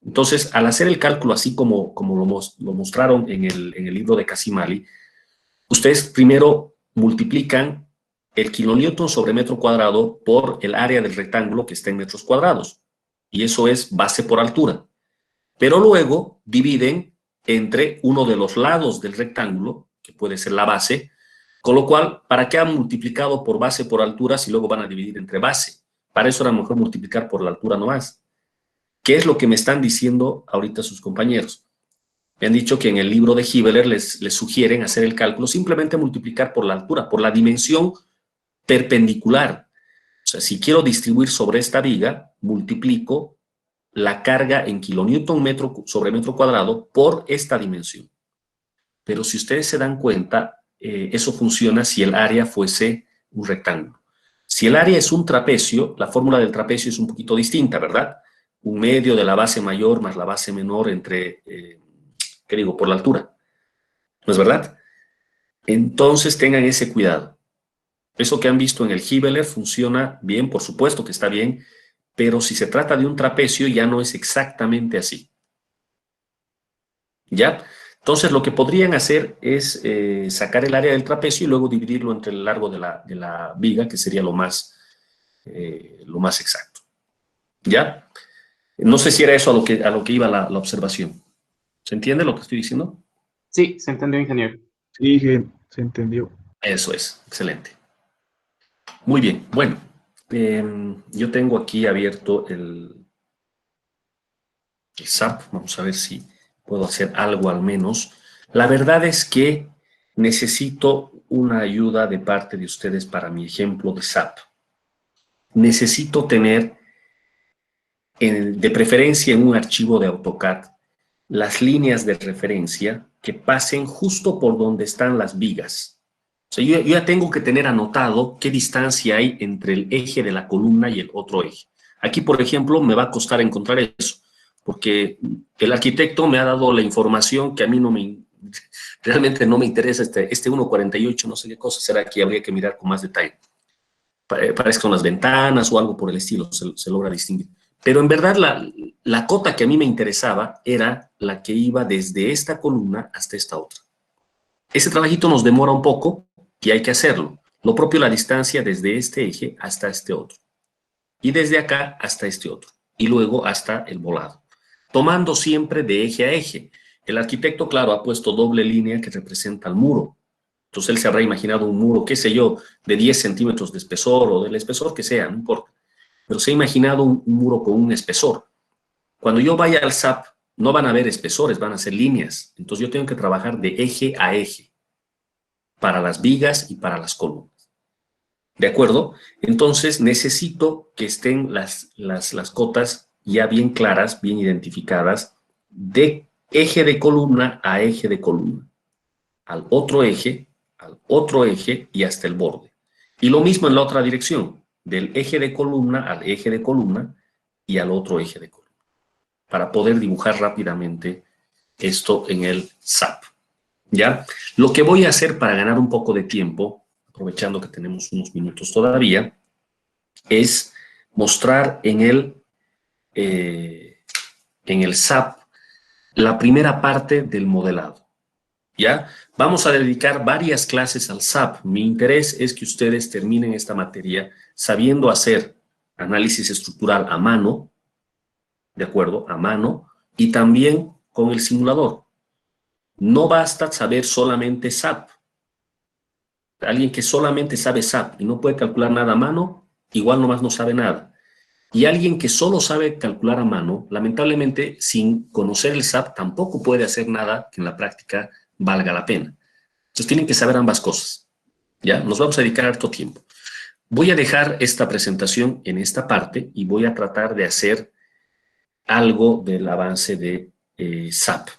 A: Entonces, al hacer el cálculo así como lo mostraron en el libro de Casimali, ustedes primero multiplican el kilonewton sobre metro cuadrado por el área del rectángulo que está en metros cuadrados. Y eso es base por altura. Pero luego dividen entre uno de los lados del rectángulo, que puede ser la base, con lo cual, ¿para qué han multiplicado por base por altura si luego van a dividir entre base? Para eso era mejor multiplicar por la altura nomás. ¿Qué es lo que me están diciendo ahorita sus compañeros? Me han dicho que en el libro de Hibeler les sugieren hacer el cálculo, simplemente multiplicar por la altura, por la dimensión perpendicular. O sea, si quiero distribuir sobre esta viga, multiplico la carga en kilonewton sobre metro cuadrado por esta dimensión. Pero si ustedes se dan cuenta, eso funciona si el área fuese un rectángulo. Si el área es un trapecio, la fórmula del trapecio es un poquito distinta, ¿verdad? Un medio de la base mayor más la base menor entre, ¿qué digo? Por la altura. ¿No es verdad? Entonces tengan ese cuidado. Eso que han visto en el Hibeler funciona bien, por supuesto que está bien, pero si se trata de un trapecio ya no es exactamente así. ¿Ya? Entonces lo que podrían hacer es sacar el área del trapecio y luego dividirlo entre el largo de la viga, que sería lo más exacto. ¿Ya? No sé si era eso a lo que iba la observación. ¿Se entiende lo que estoy diciendo?
B: Sí, se entendió, ingeniero.
E: Sí, se entendió.
A: Eso es, excelente. Muy bien, bueno, yo tengo aquí abierto el SAP, vamos a ver si puedo hacer algo al menos. La verdad es que necesito una ayuda de parte de ustedes para mi ejemplo de SAP. Necesito tener, de preferencia en un archivo de AutoCAD, las líneas de referencia que pasen justo por donde están las vigas. O sea, yo ya tengo que tener anotado qué distancia hay entre el eje de la columna y el otro eje. Aquí, por ejemplo, me va a costar encontrar eso, porque el arquitecto me ha dado la información que a mí realmente no me interesa, este 1.48, no sé qué cosa será, que habría que mirar con más detalle. Parece con las ventanas o algo por el estilo, se logra distinguir. Pero en verdad la cota que a mí me interesaba era la que iba desde esta columna hasta esta otra. Ese trabajito nos demora un poco y hay que hacerlo. Lo propio la distancia desde este eje hasta este otro. Y desde acá hasta este otro. Y luego hasta el volado. Tomando siempre de eje a eje. El arquitecto, claro, ha puesto doble línea que representa el muro. Entonces él se habrá imaginado un muro, qué sé yo, de 10 centímetros de espesor o del espesor que sea, no importa. Pero se ha imaginado un muro con un espesor. Cuando yo vaya al SAP, no van a ver espesores, van a ser líneas. Entonces yo tengo que trabajar de eje a eje para las vigas y para las columnas. ¿De acuerdo? Entonces necesito que estén las cotas ya bien claras, bien identificadas, de eje de columna a eje de columna, al otro eje y hasta el borde. Y lo mismo en la otra dirección, del eje de columna al eje de columna y al otro eje de columna, para poder dibujar rápidamente esto en el SAP. ¿Ya? Lo que voy a hacer para ganar un poco de tiempo, aprovechando que tenemos unos minutos todavía, es mostrar en el SAP la primera parte del modelado. ¿Ya? Vamos a dedicar varias clases al SAP. Mi interés es que ustedes terminen esta materia sabiendo hacer análisis estructural a mano, ¿de acuerdo? A mano, y también con el simulador. No basta saber solamente SAP. Alguien que solamente sabe SAP y no puede calcular nada a mano, igual nomás no sabe nada. Y alguien que solo sabe calcular a mano, lamentablemente, sin conocer el SAP, tampoco puede hacer nada que en la práctica valga la pena. Entonces tienen que saber ambas cosas. ¿Ya? Nos vamos a dedicar harto tiempo. Voy a dejar esta presentación en esta parte y voy a tratar de hacer algo del avance de SAP.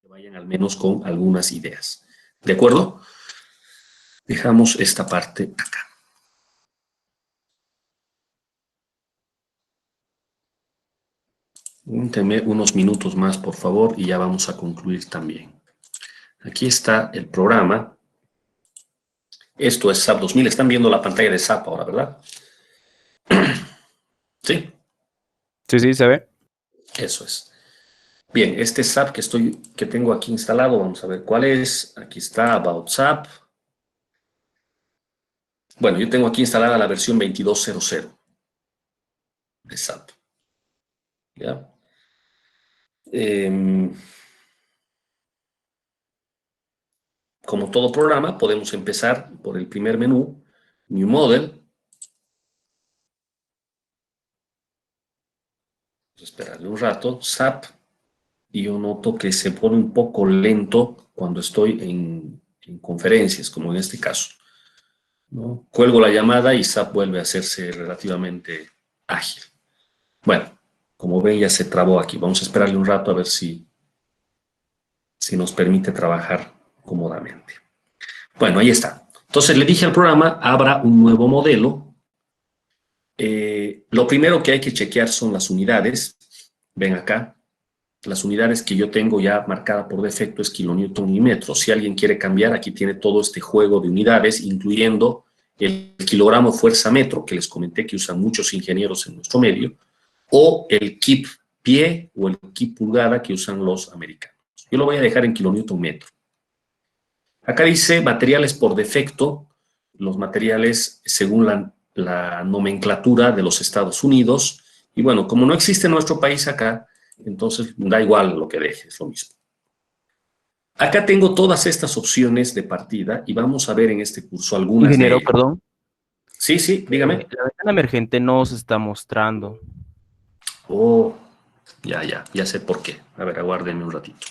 A: Que vayan al menos con algunas ideas. ¿De acuerdo? Dejamos esta parte acá. Denme unos minutos más, por favor, y ya vamos a concluir también. Aquí está el programa. Esto es SAP 2000. Están viendo la pantalla de SAP ahora, ¿verdad? ¿Sí?
D: Sí, se ve.
A: Eso es. Bien, este SAP que tengo aquí instalado, vamos a ver cuál es. Aquí está, About SAP. Bueno, yo tengo aquí instalada la versión 22.00 de SAP. ¿Ya? Como todo programa, podemos empezar por el primer menú, New Model. Vamos a esperarle un rato, SAP. Y yo noto que se pone un poco lento cuando estoy en conferencias, como en este caso, ¿no? Cuelgo la llamada y SAP vuelve a hacerse relativamente ágil. Bueno, como ven ya se trabó aquí. Vamos a esperarle un rato a ver si nos permite trabajar cómodamente. Bueno, ahí está. Entonces le dije al programa, abra un nuevo modelo. Lo primero que hay que chequear son las unidades. Ven acá. Las unidades que yo tengo ya marcada por defecto es kilonewton y metro. Si alguien quiere cambiar, aquí tiene todo este juego de unidades, incluyendo el kilogramo fuerza metro, que les comenté que usan muchos ingenieros en nuestro medio, o el kip pie o el kip pulgada que usan los americanos. Yo lo voy a dejar en kilonewton metro. Acá dice materiales por defecto, los materiales según la nomenclatura de los Estados Unidos. Y bueno, como no existe en nuestro país acá, entonces da igual lo que deje, es lo mismo. Acá tengo todas estas opciones de partida y vamos a ver en este curso algunas de
D: Ingeniero,
A: ellas.
D: perdón.
A: Sí, sí, dígame.
D: La ventana emergente no se está mostrando.
A: Oh, ya sé por qué. A ver, aguárdenme un ratito.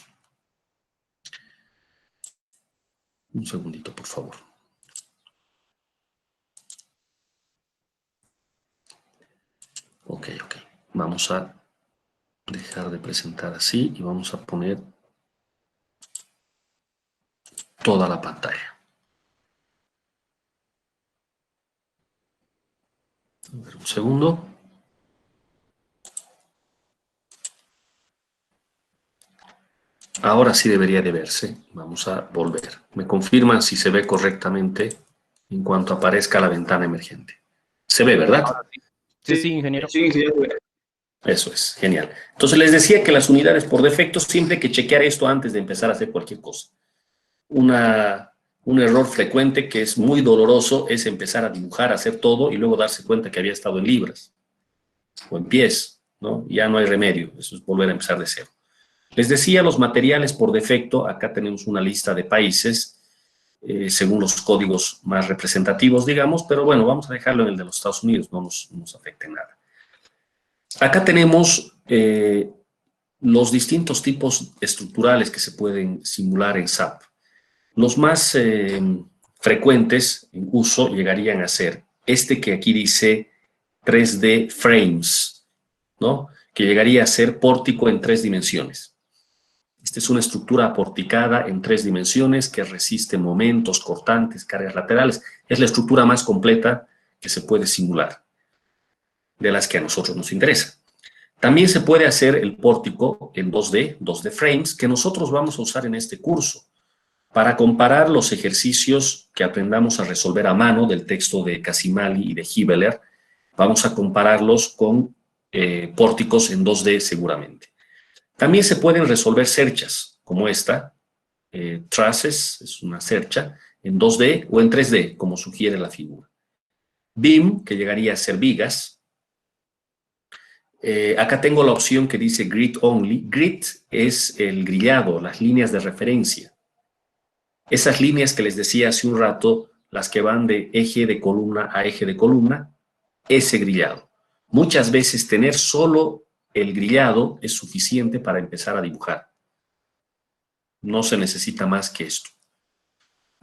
A: Un segundito, por favor. Ok. Vamos a dejar de presentar así y vamos a poner toda la pantalla. A ver, un segundo. Ahora sí debería de verse. Vamos a volver. Me confirman si se ve correctamente en cuanto aparezca la ventana emergente. Se ve, ¿verdad?
D: Sí, ingeniero.
E: Sí, sí,
A: Eso es, genial. Entonces les decía que las unidades por defecto, siempre hay que chequear esto antes de empezar a hacer cualquier cosa. Un error frecuente que es muy doloroso es empezar a dibujar, a hacer todo y luego darse cuenta que había estado en libras o en pies, ¿no? Ya no hay remedio, eso es volver a empezar de cero. Les decía los materiales por defecto, acá tenemos una lista de países según los códigos más representativos, digamos, pero bueno, vamos a dejarlo en el de los Estados Unidos, no nos afecte nada. Acá tenemos los distintos tipos estructurales que se pueden simular en SAP. Los más frecuentes en uso llegarían a ser este que aquí dice 3D Frames, ¿no? Que llegaría a ser pórtico en 3 dimensiones. Esta es una estructura aporticada en 3 dimensiones que resiste momentos, cortantes, cargas laterales. Es la estructura más completa que se puede simular, de las que a nosotros nos interesa. También se puede hacer el pórtico en 2D Frames, que nosotros vamos a usar en este curso para comparar los ejercicios que aprendamos a resolver a mano del texto de Casimali y de Hibeler. Vamos a compararlos con pórticos en 2D seguramente. También se pueden resolver cerchas, como esta, traces, es una cercha, en 2D o en 3D, como sugiere la figura. BIM, que llegaría a ser vigas, Acá tengo la opción que dice Grid Only. Grid es el grillado, las líneas de referencia. Esas líneas que les decía hace un rato, las que van de eje de columna a eje de columna, ese grillado. Muchas veces tener solo el grillado es suficiente para empezar a dibujar. No se necesita más que esto.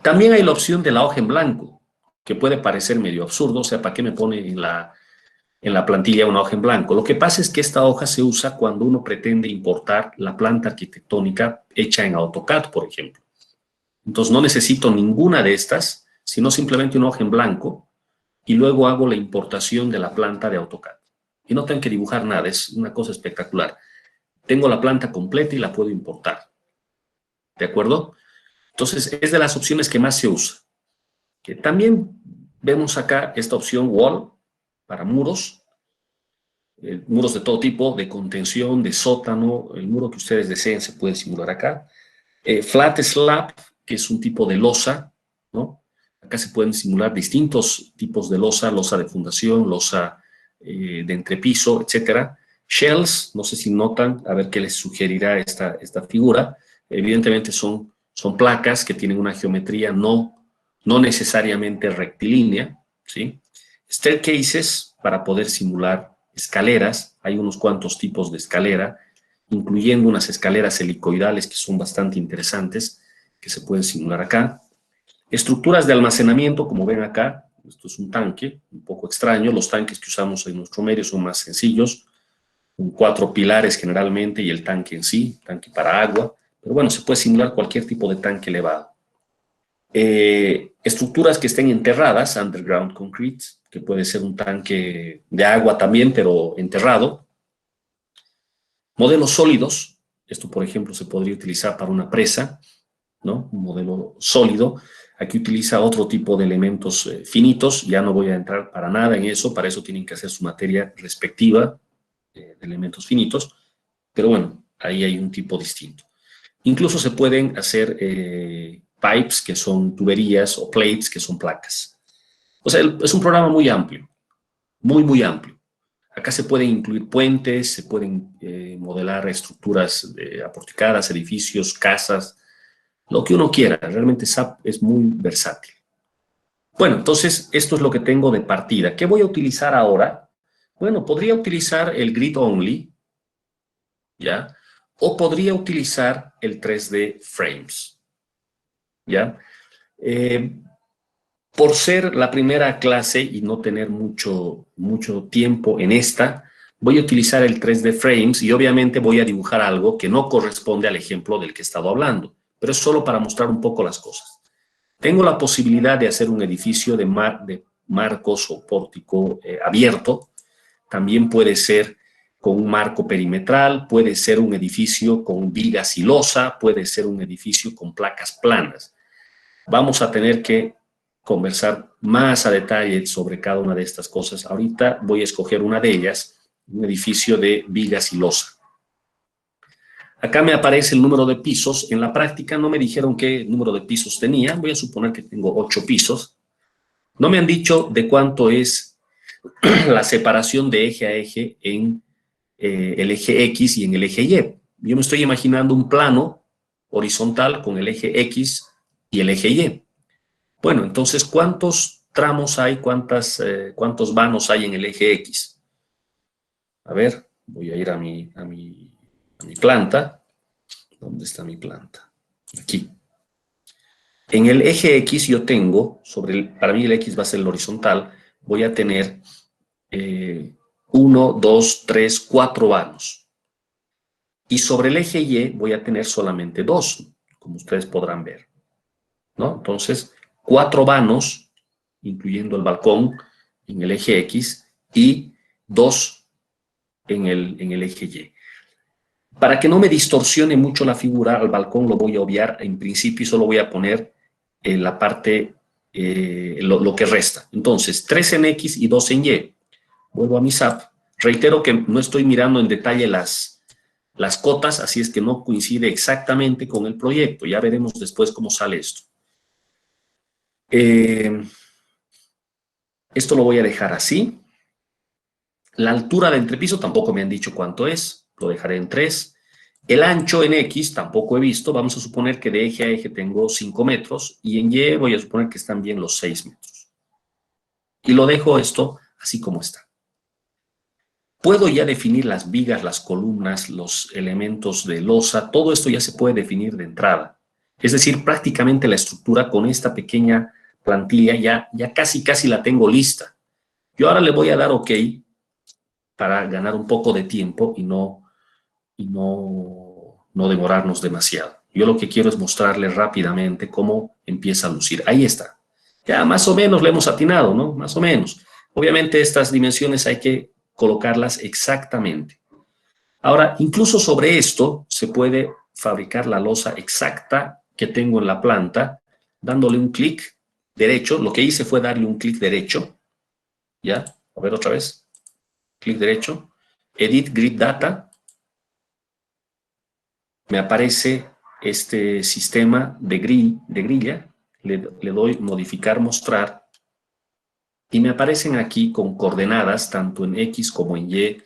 A: También hay la opción de la hoja en blanco, que puede parecer medio absurdo, o sea, ¿para qué me pone en la plantilla una hoja en blanco? Lo que pasa es que esta hoja se usa cuando uno pretende importar la planta arquitectónica hecha en AutoCAD, por ejemplo. Entonces no necesito ninguna de estas, sino simplemente una hoja en blanco, y luego hago la importación de la planta de AutoCAD. Y no tengo que dibujar nada, es una cosa espectacular. Tengo la planta completa y la puedo importar. ¿De acuerdo? Entonces es de las opciones que más se usa. Que también vemos acá esta opción Wall para muros. Muros de todo tipo, de contención, de sótano, el muro que ustedes deseen se puede simular acá. Flat Slab, que es un tipo de losa, ¿no? Acá se pueden simular distintos tipos de losa, losa de fundación, losa de entrepiso, etcétera. Shells, no sé si notan, a ver qué les sugerirá esta figura. Evidentemente son placas que tienen una geometría no necesariamente rectilínea, ¿sí? Staircases, para poder simular escaleras. Hay unos cuantos tipos de escalera, incluyendo unas escaleras helicoidales que son bastante interesantes, que se pueden simular acá. Estructuras de almacenamiento, como ven acá, esto es un tanque, un poco extraño. Los tanques que usamos en nuestro medio son más sencillos, con 4 pilares generalmente y el tanque en sí, tanque para agua. Pero bueno, se puede simular cualquier tipo de tanque elevado. Estructuras que estén enterradas, underground concrete, que puede ser un tanque de agua también, pero enterrado. Modelos sólidos, esto por ejemplo se podría utilizar para una presa, ¿no? Un modelo sólido. Aquí utiliza otro tipo de elementos finitos, ya no voy a entrar para nada en eso, para eso tienen que hacer su materia respectiva de elementos finitos, pero bueno, ahí hay un tipo distinto. Incluso se pueden hacer pipes, que son tuberías, o plates, que son placas. O sea, es un programa muy amplio, muy amplio. Acá se pueden incluir puentes, se pueden modelar estructuras aporticadas, edificios, casas, lo que uno quiera. Realmente SAP es muy versátil. Bueno, entonces esto es lo que tengo de partida. ¿Qué voy a utilizar ahora? Bueno, podría utilizar el Grid Only, ¿ya? O podría utilizar el 3D Frames, ¿ya? Por ser la primera clase y no tener mucho tiempo en esta, voy a utilizar el 3D Frames y obviamente voy a dibujar algo que no corresponde al ejemplo del que he estado hablando, pero es solo para mostrar un poco las cosas. Tengo la posibilidad de hacer un edificio de marcos o pórtico abierto. También puede ser con un marco perimetral, puede ser un edificio con vigas y losa, puede ser un edificio con placas planas. Vamos a tener que conversar más a detalle sobre cada una de estas cosas. Ahorita voy a escoger una de ellas, un edificio de vigas y losa. Acá me aparece el número de pisos. En la práctica no me dijeron qué número de pisos tenía. Voy a suponer que tengo 8 pisos. No me han dicho de cuánto es la separación de eje a eje en el eje X y en el eje Y. Yo me estoy imaginando un plano horizontal con el eje X y el eje Y. Bueno, entonces, ¿cuántos tramos hay? ¿Cuántos vanos hay en el eje X? A ver, voy a ir a mi planta. ¿Dónde está mi planta? Aquí. En el eje X yo tengo, para mí el X va a ser el horizontal, voy a tener 1, 2, 3, 4 vanos. Y sobre el eje Y voy a tener solamente 2, como ustedes podrán ver, ¿no? Entonces, 4 vanos, incluyendo el balcón, en el eje X, y 2 en el eje Y. Para que no me distorsione mucho la figura, al balcón lo voy a obviar en principio y solo voy a poner en la parte, lo que resta. Entonces, 3 en X y 2 en Y. Vuelvo a mi SAP. Reitero que no estoy mirando en detalle las cotas, así es que no coincide exactamente con el proyecto. Ya veremos después cómo sale esto. Esto lo voy a dejar así. La altura de entrepiso tampoco me han dicho cuánto es, lo dejaré en 3. El ancho en X tampoco he visto, vamos a suponer que de eje a eje tengo 5 metros y en Y voy a suponer que están bien los 6 metros. Y lo dejo esto así como está. Puedo ya definir las vigas, las columnas, los elementos de losa, todo esto ya se puede definir de entrada. Es decir, prácticamente la estructura con esta pequeña plantilla ya casi la tengo lista. Yo ahora le voy a dar OK para ganar un poco de tiempo y no demorarnos demasiado. Yo lo que quiero es mostrarles rápidamente cómo empieza a lucir. Ahí está. Ya más o menos le hemos atinado, ¿no? Más o menos. Obviamente estas dimensiones hay que colocarlas exactamente. Ahora, incluso sobre esto se puede fabricar la losa exacta que tengo en la planta, dándole un clic derecho. Lo que hice fue darle un clic derecho. ¿Ya? A ver otra vez. Clic derecho. Edit Grid Data. Me aparece este sistema de grilla. Le doy modificar, mostrar. Y me aparecen aquí con coordenadas, tanto en X como en Y.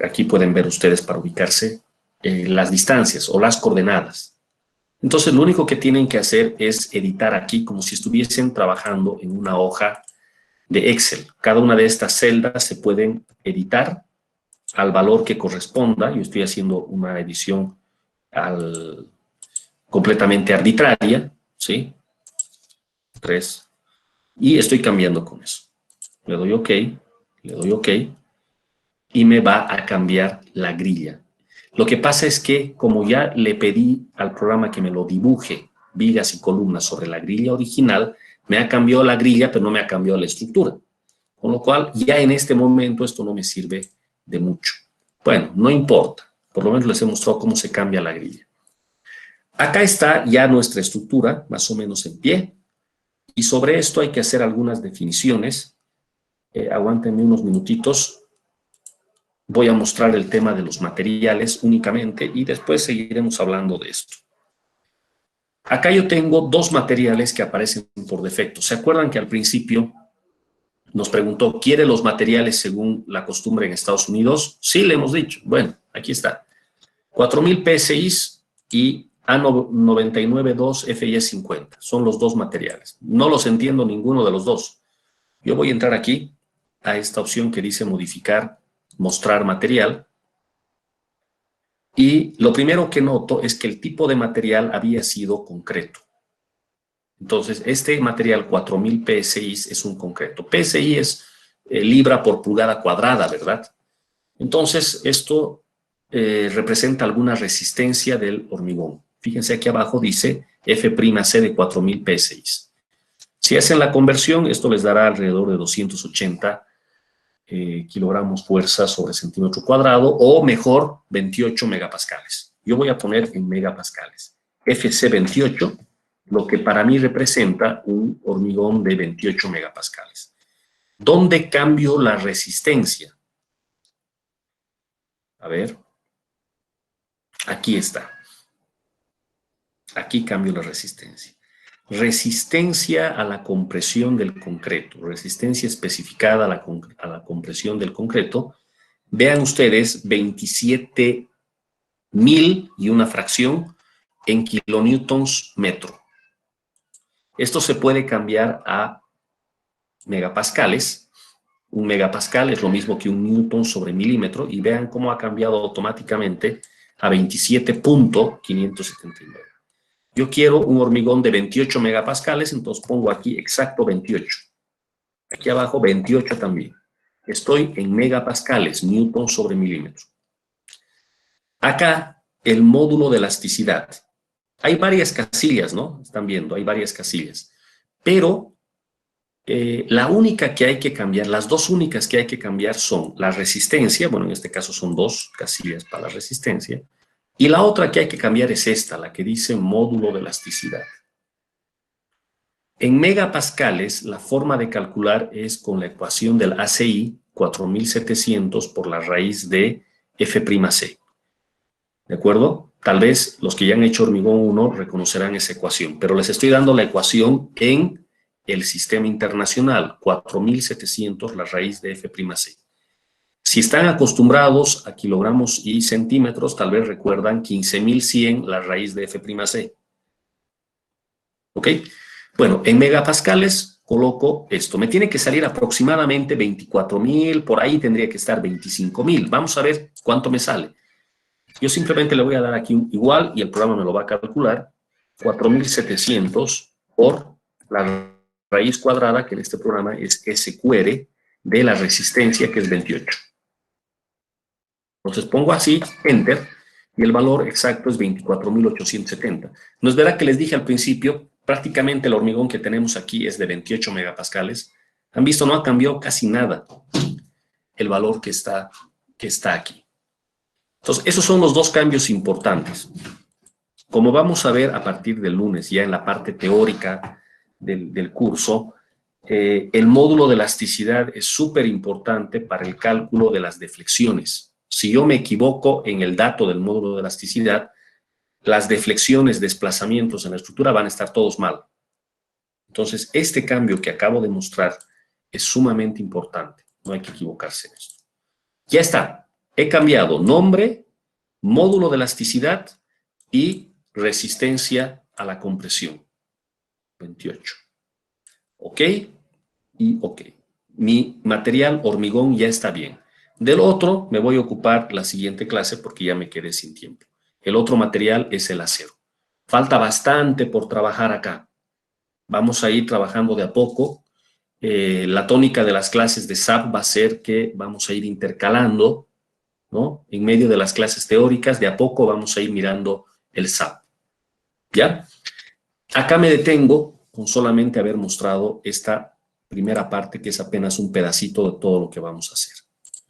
A: Aquí pueden ver ustedes para ubicarse las distancias o las coordenadas. Entonces, lo único que tienen que hacer es editar aquí como si estuviesen trabajando en una hoja de Excel. Cada una de estas celdas se pueden editar al valor que corresponda. Yo estoy haciendo una edición completamente arbitraria, ¿sí? 3. Y estoy cambiando con eso. Le doy OK, y me va a cambiar la grilla. Lo que pasa es que, como ya le pedí al programa que me lo dibuje, vigas y columnas sobre la grilla original, me ha cambiado la grilla, pero no me ha cambiado la estructura. Con lo cual, ya en este momento esto no me sirve de mucho. Bueno, no importa. Por lo menos les he mostrado cómo se cambia la grilla. Acá está ya nuestra estructura, más o menos en pie. Y sobre esto hay que hacer algunas definiciones. Aguántenme unos minutitos. Voy a mostrar el tema de los materiales únicamente y después seguiremos hablando de esto. Acá yo tengo dos materiales que aparecen por defecto. ¿Se acuerdan que al principio nos preguntó, ¿quiere los materiales según la costumbre en Estados Unidos? Sí, le hemos dicho. Bueno, aquí está. 4000 PSIs y A992 FI50. Son los dos materiales. No los entiendo ninguno de los dos. Yo voy a entrar aquí a esta opción que dice modificar, mostrar material. Y lo primero que noto es que el tipo de material había sido concreto. Entonces, este material 4000 PSI es un concreto. PSI es libra por pulgada cuadrada, ¿verdad? Entonces, esto representa alguna resistencia del hormigón. Fíjense aquí abajo dice F'C de 4000 PSI. Si hacen la conversión, esto les dará alrededor de 280 kilogramos fuerza sobre centímetro cuadrado, o mejor, 28 megapascales. Yo voy a poner en megapascales. FC 28, lo que para mí representa un hormigón de 28 megapascales. ¿Dónde cambio la resistencia? A ver. Aquí está. Aquí cambio la resistencia. Resistencia a la compresión del concreto, resistencia especificada a la compresión del concreto. Vean ustedes, 27.000 y una fracción en kilonewtons metro. Esto se puede cambiar a megapascales. Un megapascal es lo mismo que un newton sobre milímetro, y vean cómo ha cambiado automáticamente a 27.579. Yo quiero un hormigón de 28 megapascales, entonces pongo aquí exacto 28. Aquí abajo 28 también. Estoy en megapascales, newton sobre milímetro. Acá, el módulo de elasticidad. Hay varias casillas, ¿no? Están viendo, hay varias casillas. Pero la única que hay que cambiar, las dos únicas que hay que cambiar son la resistencia, bueno, en este caso son dos casillas para la resistencia, y la otra que hay que cambiar es esta, la que dice módulo de elasticidad. En megapascales, la forma de calcular es con la ecuación del ACI, 4700 por la raíz de F'C. ¿De acuerdo? Tal vez los que ya han hecho hormigón 1 reconocerán esa ecuación, pero les estoy dando la ecuación en el sistema internacional, 4.700 la raíz de F'C. Si están acostumbrados a kilogramos y centímetros, tal vez recuerdan 15.100 la raíz de F'C. ¿Ok? Bueno, en megapascales coloco esto. Me tiene que salir aproximadamente 24.000, por ahí tendría que estar 25.000. Vamos a ver cuánto me sale. Yo simplemente le voy a dar aquí un igual y el programa me lo va a calcular. 4.700 por la raíz cuadrada, que en este programa es SQR, de la resistencia, que es 28. Entonces pongo así, Enter, y el valor exacto es 24.870. ¿No es verdad que les dije al principio? Prácticamente el hormigón que tenemos aquí es de 28 megapascales. Han visto, no ha cambiado casi nada el valor que está aquí. Entonces, esos son los dos cambios importantes. Como vamos a ver a partir del lunes, ya en la parte teórica del curso, el módulo de elasticidad es súper importante para el cálculo de las deflexiones. Si yo me equivoco en el dato del módulo de elasticidad, las deflexiones, desplazamientos en la estructura van a estar todos mal. Entonces, este cambio que acabo de mostrar es sumamente importante. No hay que equivocarse en esto. Ya está. He cambiado nombre, módulo de elasticidad y resistencia a la compresión. 28. ¿Ok? Y ok. Mi material hormigón ya está bien. Del otro me voy a ocupar la siguiente clase porque ya me quedé sin tiempo. El otro material es el acero. Falta bastante por trabajar acá. Vamos a ir trabajando de a poco. La tónica de las clases de SAP va a ser que vamos a ir intercalando, ¿no? En medio de las clases teóricas, de a poco vamos a ir mirando el SAP. ¿Ya? Acá me detengo con solamente haber mostrado esta primera parte, que es apenas un pedacito de todo lo que vamos a hacer.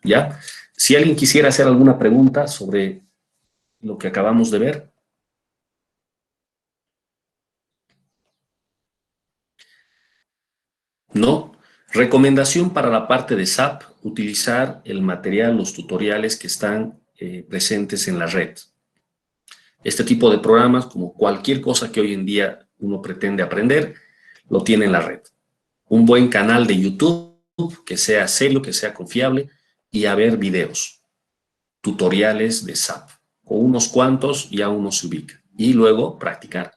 A: ¿Ya? Si alguien quisiera hacer alguna pregunta sobre lo que acabamos de ver. ¿No? Recomendación para la parte de SAP, utilizar el material, los tutoriales que están presentes en la red. Este tipo de programas, como cualquier cosa que hoy en día uno pretende aprender, lo tiene en la red. Un buen canal de YouTube que sea serio, que sea confiable, y a ver videos, tutoriales de SAP. Con unos cuantos ya uno se ubica. Y luego practicar.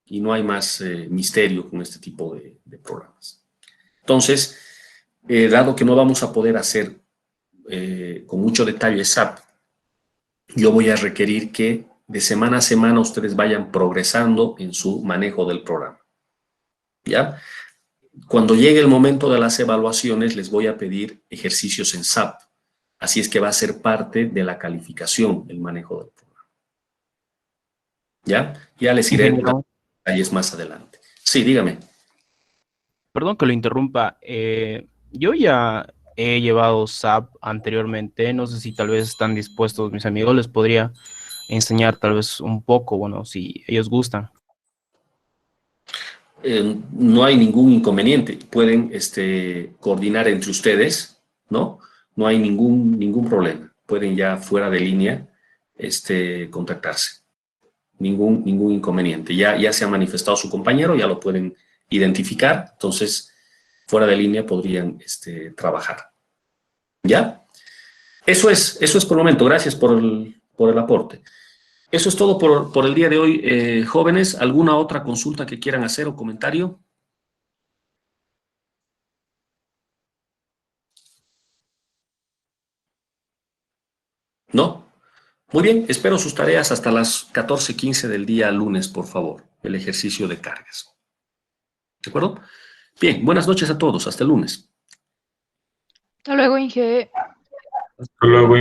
A: Y no hay más misterio con este tipo de programas. Entonces, dado que no vamos a poder hacer con mucho detalle SAP, yo voy a requerir que de semana a semana ustedes vayan progresando en su manejo del programa. ¿Ya? Cuando llegue el momento de las evaluaciones, les voy a pedir ejercicios en SAP. Así es que va a ser parte de la calificación, el manejo del programa. ¿Ya? Ya les iré dando detalles más adelante. Sí, dígame.
D: Perdón que lo interrumpa. Yo ya he llevado SAP anteriormente. No sé si tal vez están dispuestos mis amigos. Les podría enseñar tal vez un poco, bueno, si ellos gustan.
A: No hay ningún inconveniente. Pueden coordinar entre ustedes, ¿no? No hay ningún problema. Pueden ya fuera de línea contactarse. Ningún inconveniente. Ya se ha manifestado su compañero, ya lo pueden identificar. Entonces, fuera de línea podrían trabajar. ¿Ya? Eso es por el momento. Gracias por el aporte. Eso es todo por el día de hoy, jóvenes. ¿Alguna otra consulta que quieran hacer o comentario? ¿No? Muy bien, espero sus tareas hasta las 14:15 del día lunes, por favor, el ejercicio de cargas. ¿De acuerdo? Bien, buenas noches a todos, hasta el lunes.
C: Hasta luego, Inge.
E: Hasta luego.